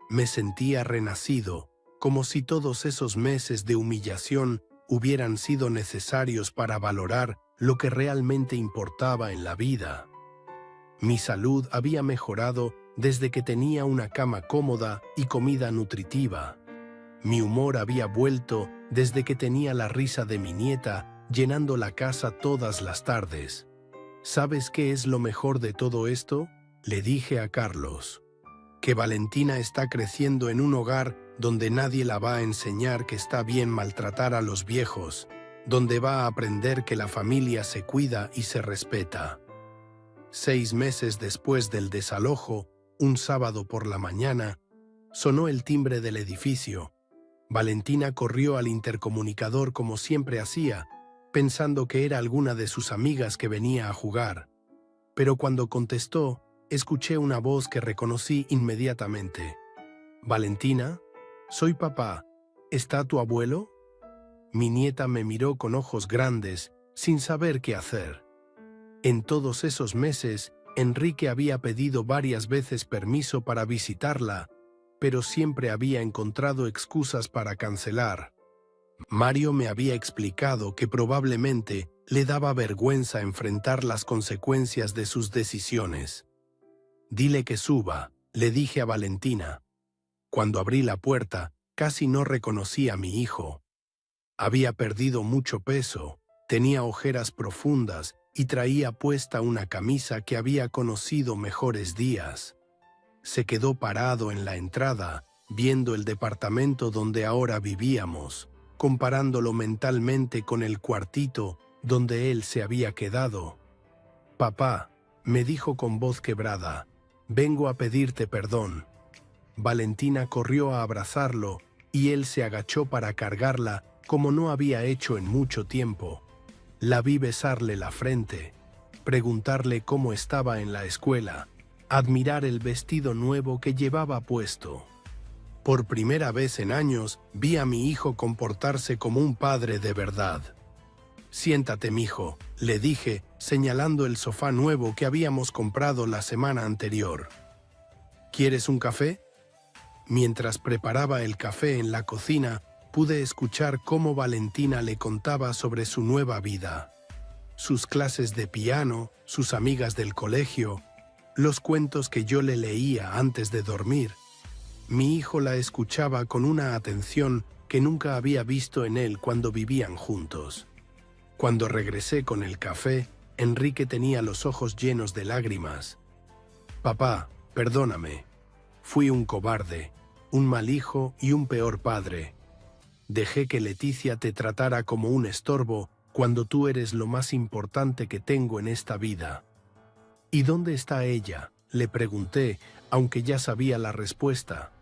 Me sentía renacido, como si todos esos meses de humillación hubieran sido necesarios para valorar lo que realmente importaba en la vida. Mi salud había mejorado desde que tenía una cama cómoda y comida nutritiva. Mi humor había vuelto desde que tenía la risa de mi nieta llenando la casa todas las tardes. ¿Sabes qué es lo mejor de todo esto? Le dije a Carlos. Que Valentina está creciendo en un hogar donde nadie la va a enseñar que está bien maltratar a los viejos, donde va a aprender que la familia se cuida y se respeta. 6 meses después del desalojo, un sábado por la mañana, sonó el timbre del edificio. Valentina corrió al intercomunicador como siempre hacía, pensando que era alguna de sus amigas que venía a jugar. Pero cuando contestó, escuché una voz que reconocí inmediatamente. «Valentina, soy papá. ¿Está tu abuelo?» Mi nieta me miró con ojos grandes, sin saber qué hacer. En todos esos meses, Enrique había pedido varias veces permiso para visitarla, pero siempre había encontrado excusas para cancelar. Mario me había explicado que probablemente le daba vergüenza enfrentar las consecuencias de sus decisiones. «Dile que suba», le dije a Valentina. Cuando abrí la puerta, casi no reconocí a mi hijo. Había perdido mucho peso, tenía ojeras profundas y traía puesta una camisa que había conocido mejores días. Se quedó parado en la entrada, viendo el departamento donde ahora vivíamos, comparándolo mentalmente con el cuartito donde él se había quedado. «Papá», me dijo con voz quebrada, «vengo a pedirte perdón». Valentina corrió a abrazarlo y él se agachó para cargarla como no había hecho en mucho tiempo. La vi besarle la frente, preguntarle cómo estaba en la escuela, admirar el vestido nuevo que llevaba puesto. Por primera vez en años vi a mi hijo comportarse como un padre de verdad. «Siéntate, mijo», le dije, señalando el sofá nuevo que habíamos comprado la semana anterior. «¿Quieres un café?» Mientras preparaba el café en la cocina, pude escuchar cómo Valentina le contaba sobre su nueva vida. Sus clases de piano, sus amigas del colegio, los cuentos que yo le leía antes de dormir. Mi hijo la escuchaba con una atención que nunca había visto en él cuando vivían juntos. Cuando regresé con el café, Enrique tenía los ojos llenos de lágrimas. «Papá, perdóname. Fui un cobarde, un mal hijo y un peor padre. Dejé que Leticia te tratara como un estorbo cuando tú eres lo más importante que tengo en esta vida». «¿Y dónde está ella?», le pregunté, aunque ya sabía la respuesta.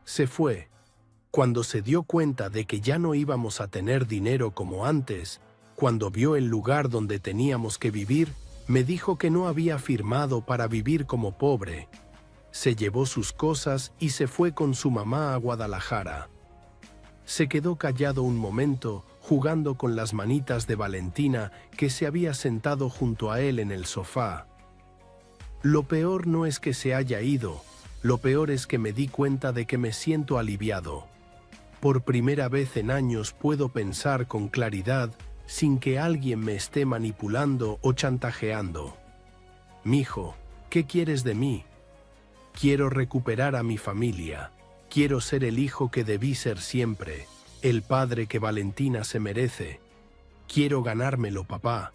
«Se fue. Cuando se dio cuenta de que ya no íbamos a tener dinero como antes, cuando vio el lugar donde teníamos que vivir, me dijo que no había firmado para vivir como pobre. Se llevó sus cosas y se fue con su mamá a Guadalajara. Se quedó callado un momento, jugando con las manitas de Valentina, que se había sentado junto a él en el sofá. Lo peor no es que se haya ido, lo peor es que me di cuenta de que me siento aliviado. Por primera vez en años puedo pensar con claridad sin que alguien me esté manipulando o chantajeando. Mijo, ¿qué quieres de mí? Quiero recuperar a mi familia. Quiero ser el hijo que debí ser siempre, el padre que Valentina se merece. Quiero ganármelo, papá.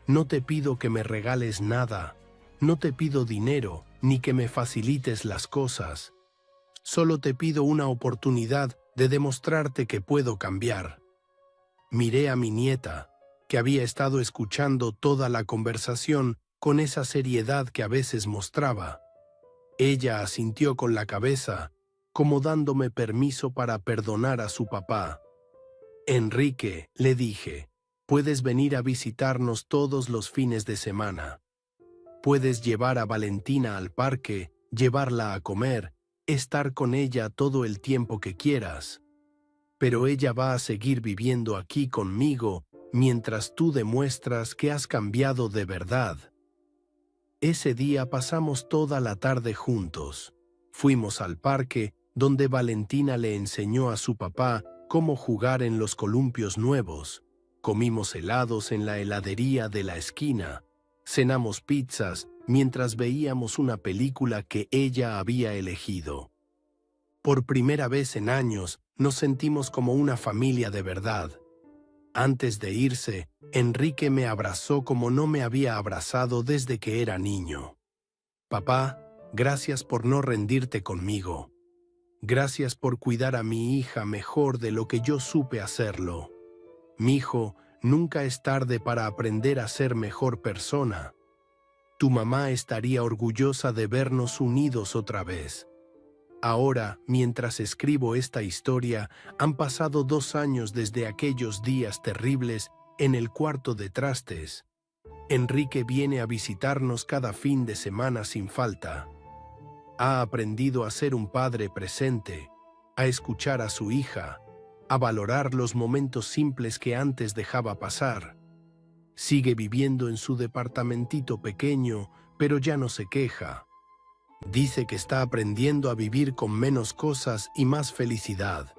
No te pido que me regales nada. No te pido dinero, ni que me facilites las cosas. Solo te pido una oportunidad de demostrarte que puedo cambiar. Miré a mi nieta, que había estado escuchando toda la conversación con esa seriedad que a veces mostraba. Ella asintió con la cabeza, como dándome permiso para perdonar a su papá. Enrique, le dije, puedes venir a visitarnos todos los fines de semana. Puedes llevar a Valentina al parque, llevarla a comer, estar con ella todo el tiempo que quieras. Pero ella va a seguir viviendo aquí conmigo mientras tú demuestras que has cambiado de verdad. Ese día pasamos toda la tarde juntos. Fuimos al parque, donde Valentina le enseñó a su papá cómo jugar en los columpios nuevos. Comimos helados en la heladería de la esquina. Cenamos pizzas mientras veíamos una película que ella había elegido. Por primera vez en años nos sentimos como una familia de verdad. Antes de irse, Enrique me abrazó como no me había abrazado desde que era niño. Papá, gracias por no rendirte conmigo. Gracias por cuidar a mi hija mejor de lo que yo supe hacerlo. Mijo, nunca es tarde para aprender a ser mejor persona. Tu mamá estaría orgullosa de vernos unidos otra vez. Ahora, mientras escribo esta historia, han pasado 2 años desde aquellos días terribles en el cuarto de trastes. Enrique viene a visitarnos cada fin de semana sin falta. Ha aprendido a ser un padre presente, a escuchar a su hija, a valorar los momentos simples que antes dejaba pasar. Sigue viviendo en su departamentito pequeño, pero ya no se queja. Dice que está aprendiendo a vivir con menos cosas y más felicidad.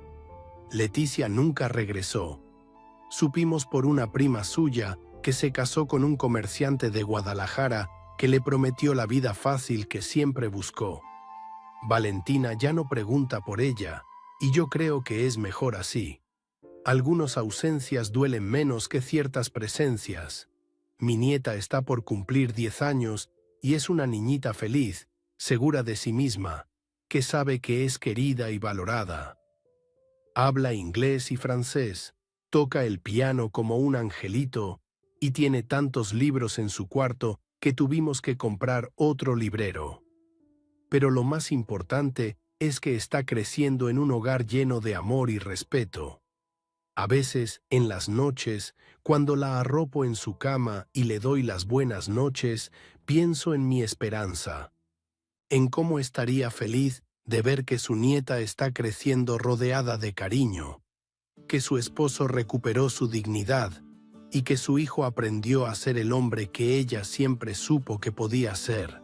Leticia nunca regresó. Supimos por una prima suya que se casó con un comerciante de Guadalajara que le prometió la vida fácil que siempre buscó. Valentina ya no pregunta por ella, y yo creo que es mejor así. Algunas ausencias duelen menos que ciertas presencias. Mi nieta está por cumplir 10 años y es una niñita feliz, segura de sí misma, que sabe que es querida y valorada. Habla inglés y francés, toca el piano como un angelito y tiene tantos libros en su cuarto que tuvimos que comprar otro librero. Pero lo más importante es que está creciendo en un hogar lleno de amor y respeto. A veces, en las noches, cuando la arropo en su cama y le doy las buenas noches, pienso en mi esperanza, en cómo estaría feliz de ver que su nieta está creciendo rodeada de cariño, que su esposo recuperó su dignidad y que su hijo aprendió a ser el hombre que ella siempre supo que podía ser.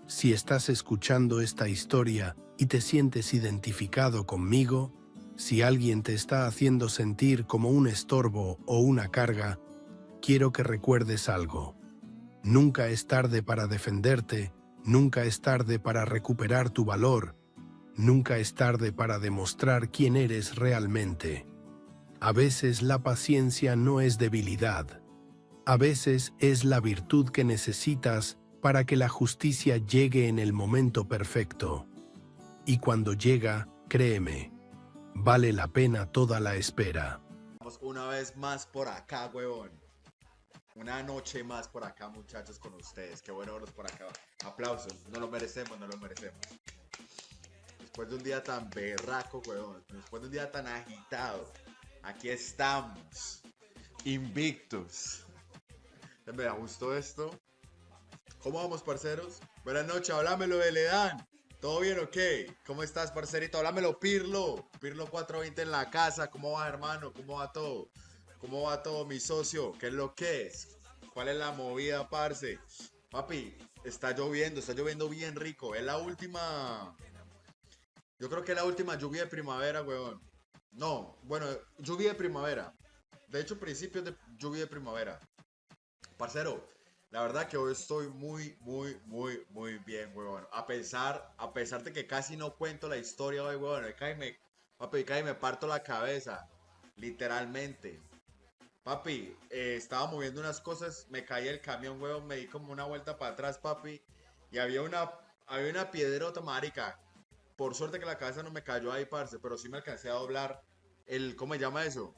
Si estás escuchando esta historia y te sientes identificado conmigo, si alguien te está haciendo sentir como un estorbo o una carga, quiero que recuerdes algo. Nunca es tarde para defenderte, nunca es tarde para recuperar tu valor, nunca es tarde para demostrar quién eres realmente. A veces la paciencia no es debilidad. A veces es la virtud que necesitas para que la justicia llegue en el momento perfecto. Y cuando llega, créeme, vale la pena toda la espera. Una vez más por acá, huevón. Una noche más por acá, muchachos, con ustedes. Qué bueno verlos por acá. Aplausos. No lo merecemos, no lo merecemos. Después de un día tan berraco, huevón. Después de un día tan agitado. Aquí estamos. Invictus. Me gustó esto. ¿Cómo vamos, parceros? Buenas noches, háblamelo, Beledán. ¿Todo bien o qué? ¿Cómo estás, parcerito? Háblamelo, Pirlo. Pirlo 420 en la casa. ¿Cómo va, hermano? ¿Cómo va todo? ¿Cómo va todo, mi socio? ¿Qué es lo que es? ¿Cuál es la movida, parce? Papi, está lloviendo bien rico. Es la última. Yo creo que es la última lluvia de primavera, weón. No, bueno, lluvia de primavera. De hecho, principios de lluvia de primavera. Parcero, la verdad que hoy estoy muy bien, weón. A pesar de que casi no cuento la historia hoy, weón. Papi, cae me parto la cabeza. Literalmente. Papi, estaba moviendo unas cosas, me caí el camión, weón. Me di como una vuelta para atrás, papi. Y había una piedrota, marica. Por suerte que la cabeza no me cayó ahí, parce. Pero sí me alcancé a doblar ¿cómo se llama eso?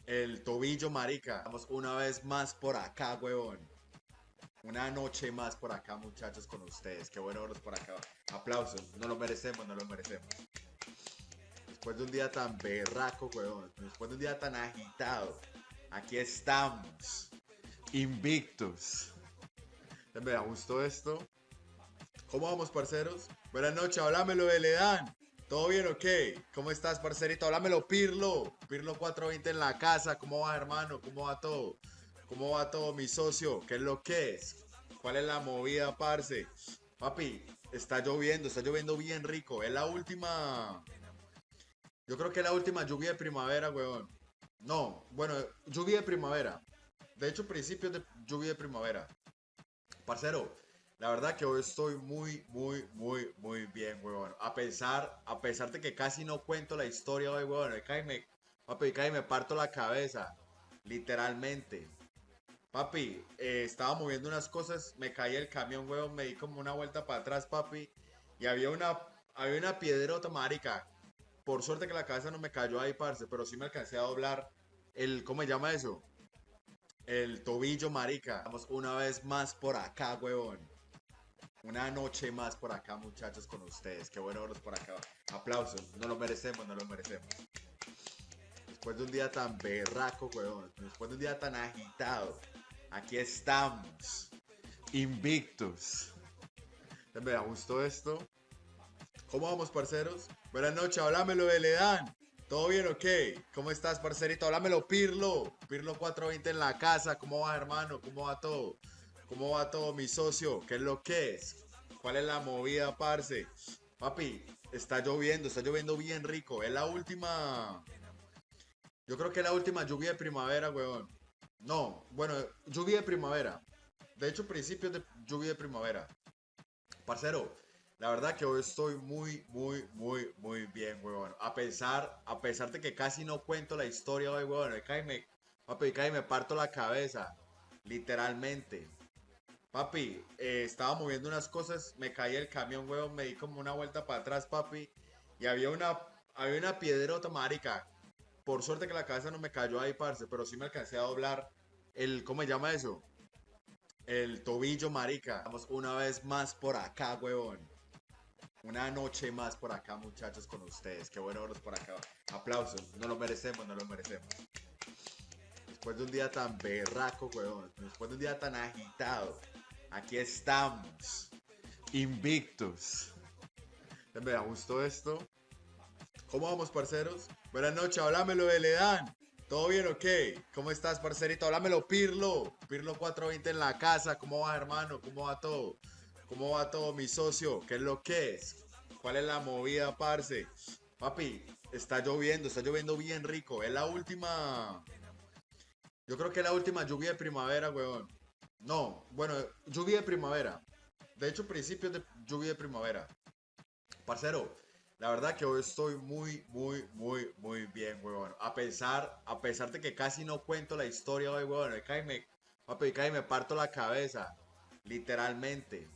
El tobillo, marica. Vamos una vez más por acá, weón. Una noche más por acá, muchachos, con ustedes. Qué bueno verlos por acá. Aplausos. No lo merecemos, no lo merecemos. Después de un día tan berraco, weón. Después de un día tan agitado. Aquí estamos. Invictus. Me gustó esto. ¿Cómo vamos, parceros? Buenas noches, háblamelo, Beledán. ¿Todo bien o qué? ¿Cómo estás, parcerito? Háblamelo, Pirlo. Pirlo 420 en la casa. ¿Cómo va, hermano? ¿Cómo va todo? ¿Cómo va todo, mi socio? ¿Qué es lo que es? ¿Cuál es la movida, parce? Papi, está lloviendo bien rico. Es la última. Yo creo que es la última lluvia de primavera, weón. No, bueno, lluvia de primavera. De hecho, principios de lluvia de primavera. Parcero, la verdad que hoy estoy muy bien, weón. A pesar de que casi no cuento la historia hoy, weón. Papi, cae me parto la cabeza. Literalmente. Papi, estaba moviendo unas cosas, me caí el camión, weón, me di como una vuelta para atrás, papi. Y había una piedrota, marica. Por suerte que la cabeza no me cayó ahí, parce, pero sí me alcancé a doblar ¿cómo se llama eso? El tobillo, marica. Vamos una vez más por acá, weón. Una noche más por acá, muchachos, con ustedes. Qué bueno verlos por acá. Aplausos. No lo merecemos, no lo merecemos. Después de un día tan berraco, weón. Después de un día tan agitado. Aquí estamos. Invictus. Me gustó esto. ¿Cómo vamos, parceros? Buenas noches, háblamelo, Beledán. ¿Todo bien o qué? ¿Cómo estás, parcerito? Háblamelo, Pirlo. Pirlo 420 en la casa. ¿Cómo va, hermano? ¿Cómo va todo? ¿Cómo va todo, mi socio? ¿Qué es lo que es? ¿Cuál es la movida, parce? Papi, está lloviendo bien rico. Es la última. Yo creo que es la última lluvia de primavera, weón. No, bueno, lluvia de primavera. De hecho, principios de lluvia de primavera. Parcero, la verdad que hoy estoy muy bien, weón. A pesar de que casi no cuento la historia hoy, weón. Papi, cae me parto la cabeza. Literalmente. Papi, estaba moviendo unas cosas, me caí el camión, weón, me di como una vuelta para atrás, papi. Y había una piedrota, marica. Por suerte que la cabeza no me cayó ahí, parce, pero sí me alcancé a doblar ¿cómo se llama eso? El tobillo, marica. Vamos una vez más por acá, weón. Una noche más por acá, muchachos, con ustedes. Qué bueno verlos por acá. Aplausos. No lo merecemos, no lo merecemos. Después de un día tan berraco, weón. Después de un día tan agitado. Aquí estamos. Invictus. Me gustó esto. ¿Cómo vamos, parceros? Buenas noches, háblamelo, Beledán. ¿Todo bien o qué? ¿Cómo estás, parcerito? Háblamelo, Pirlo. Pirlo 420 en la casa. ¿Cómo va, hermano? ¿Cómo va todo? ¿Cómo va todo, mi socio? ¿Qué es lo que es? ¿Cuál es la movida, parce? Papi, está lloviendo bien rico. Es la última. Yo creo que es la última lluvia de primavera, weón. No, bueno, lluvia de primavera. De hecho, principios de lluvia de primavera. Parcero, la verdad que hoy estoy muy bien, weón. A pesar de que casi no cuento la historia hoy, weón. Papi, cae me parto la cabeza. Literalmente.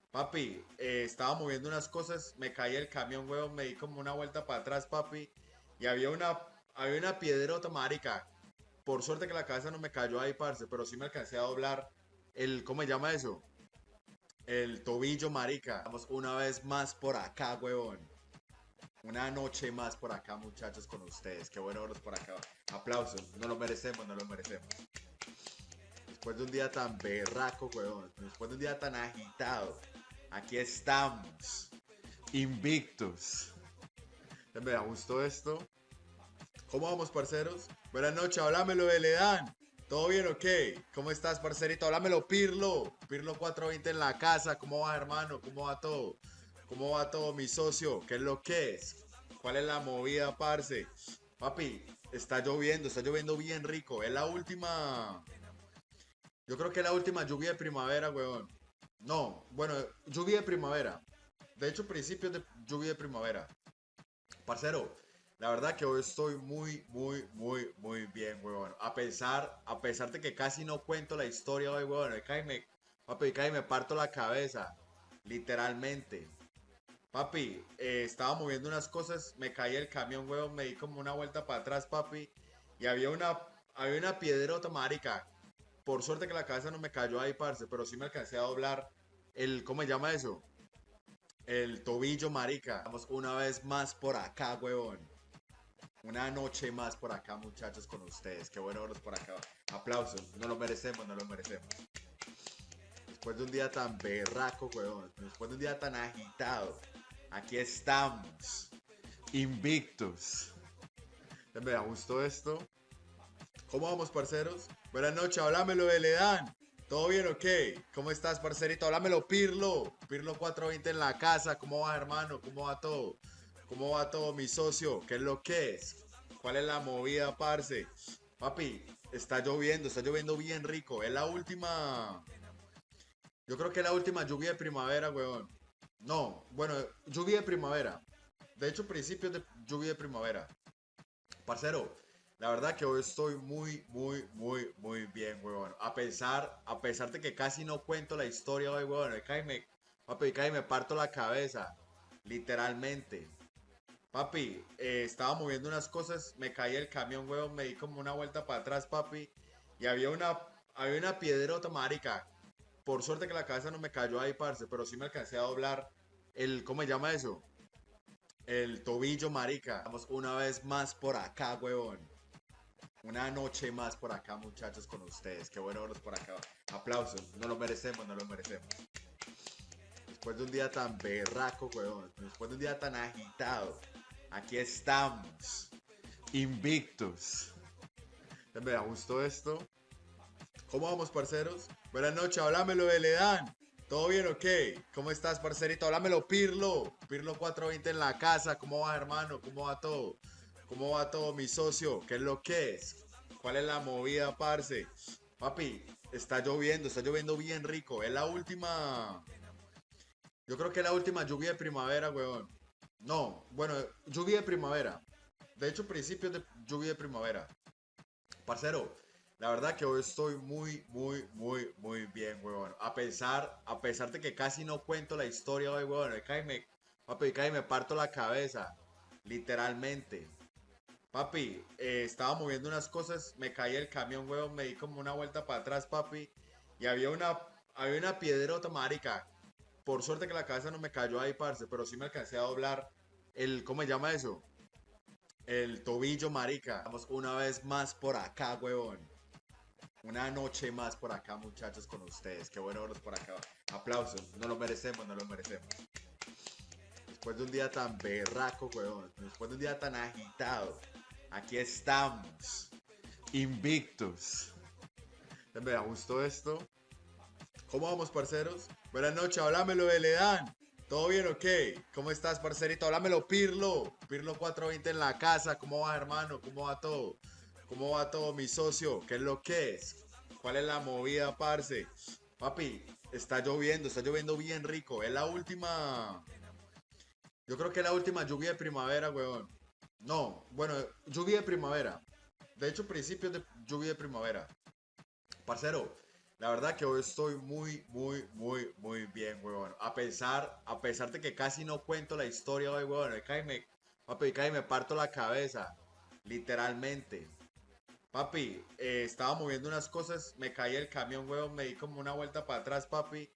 Papi, estaba moviendo unas cosas, me caí el camión, weón, me di como una vuelta para atrás, papi. Y había una piedrota, marica. Por suerte que la cabeza no me cayó ahí, parce, pero sí me alcancé a doblar ¿cómo se llama eso? El tobillo, marica. Vamos una vez más por acá, weón. Una noche más por acá, muchachos, con ustedes. Qué bueno verlos por acá. Aplausos. No lo merecemos, no lo merecemos. Después de un día tan berraco, weón. Después de un día tan agitado. Aquí estamos. Invictos. Me gustó esto. ¿Cómo vamos, parceros? Buenas noches, háblamelo de Ledán. ¿Todo bien o qué? ¿Cómo estás, parcerito? Háblamelo, Pirlo. Pirlo 420 en la casa. ¿Cómo va, hermano? ¿Cómo va todo? ¿Cómo va todo, mi socio? ¿Qué es lo que es? ¿Cuál es la movida, parce? Papi, está lloviendo bien rico. Es la última. Yo creo que es la última lluvia de primavera, weón. No, bueno, lluvia de primavera. De hecho, principios de lluvia de primavera. Parcero, la verdad que hoy estoy muy bien, weón. A pesar de que casi no cuento la historia hoy, weón. Papi, cae me parto la cabeza. Literalmente. Papi, estaba moviendo unas cosas, me caí el camión, weón, me di como una vuelta para atrás, papi. Y había una piedrota, marica. Por suerte que la cabeza no me cayó ahí, parce, pero sí me alcancé a doblar ¿cómo se llama eso? El tobillo, marica. Vamos una vez más por acá, weón. Una noche más por acá, muchachos, con ustedes. Qué bueno verlos por acá. Aplausos. No lo merecemos, no lo merecemos. Después de un día tan berraco, weón. Después de un día tan agitado. Aquí estamos. Invictos. Me gustó esto. ¿Cómo vamos, parceros? Buenas noches, háblamelo de Ledán. ¿Todo bien o qué? ¿Cómo estás, parcerito? Háblamelo, Pirlo. Pirlo 420 en la casa. ¿Cómo va, hermano? ¿Cómo va todo? ¿Cómo va todo, mi socio? ¿Qué es lo que es? ¿Cuál es la movida, parce? Papi, está lloviendo bien rico. Es la última. Yo creo que es la última lluvia de primavera, weón. No, bueno, lluvia de primavera. De hecho, principios de lluvia de primavera. Parcero, la verdad que hoy estoy muy bien, weón. A pesar de que casi no cuento la historia hoy, weón. Papi, cae me parto la cabeza. Literalmente. Papi, estaba moviendo unas cosas, me caí el camión, weón, me di como una vuelta para atrás, papi. Y había una piedrota, marica. Por suerte que la cabeza no me cayó ahí, parce, pero sí me alcancé a doblar ¿cómo se llama eso? El tobillo, marica. Vamos una vez más por acá, weón. Una noche más por acá, muchachos, con ustedes. Qué bueno verlos por acá. Aplausos. No lo merecemos, no lo merecemos. Después de un día tan berraco, weón. Después de un día tan agitado. Aquí estamos. Invictos. Me gustó esto. ¿Cómo vamos, parceros? Buenas noches, háblamelo de Ledán. ¿Todo bien o qué? ¿Cómo estás, parcerito? Háblamelo, Pirlo. Pirlo 420 en la casa. ¿Cómo va, hermano? ¿Cómo va todo? ¿Cómo va todo, mi socio? ¿Qué es lo que es? ¿Cuál es la movida, parce? Papi, está lloviendo bien rico. Es la última. Yo creo que es la última lluvia de primavera, weón. No, bueno, lluvia de primavera. De hecho, principios de lluvia de primavera. Parcero, la verdad que hoy estoy muy bien, weón. A pesar de que casi no cuento la historia hoy, weón. Papi, cae me parto la cabeza. Literalmente. Papi, estaba moviendo unas cosas, me caí el camión, weón, me di como una vuelta para atrás, papi. Y había una piedrota, marica. Por suerte que la cabeza no me cayó ahí, parce, pero sí me alcancé a doblar ¿cómo se llama eso? El tobillo, marica. Vamos una vez más por acá, weón. Una noche más por acá, muchachos, con ustedes. Qué bueno verlos por acá. Aplausos. No lo merecemos, no lo merecemos. Después de un día tan berraco, weón. Después de un día tan agitado. Aquí estamos. Invictos. Me gustó esto. ¿Cómo vamos, parceros? Buenas noches, háblamelo de Ledán. ¿Todo bien o qué? ¿Cómo estás, parcerito? Háblamelo, Pirlo. Pirlo 420 en la casa. ¿Cómo va, hermano? ¿Cómo va todo? ¿Cómo va todo, mi socio? ¿Qué es lo que es? ¿Cuál es la movida, parce? Papi, está lloviendo bien rico. Es la última. Yo creo que es la última lluvia de primavera, weón. No, bueno, lluvia de primavera. De hecho, principios de lluvia de primavera. Parcero, la verdad que hoy estoy muy bien, weón. A pesar de que casi no cuento la historia hoy, weón. Papi, cae me parto la cabeza. Literalmente. Papi, estaba moviendo unas cosas, me caí el camión, weón, me di como una vuelta para atrás, papi.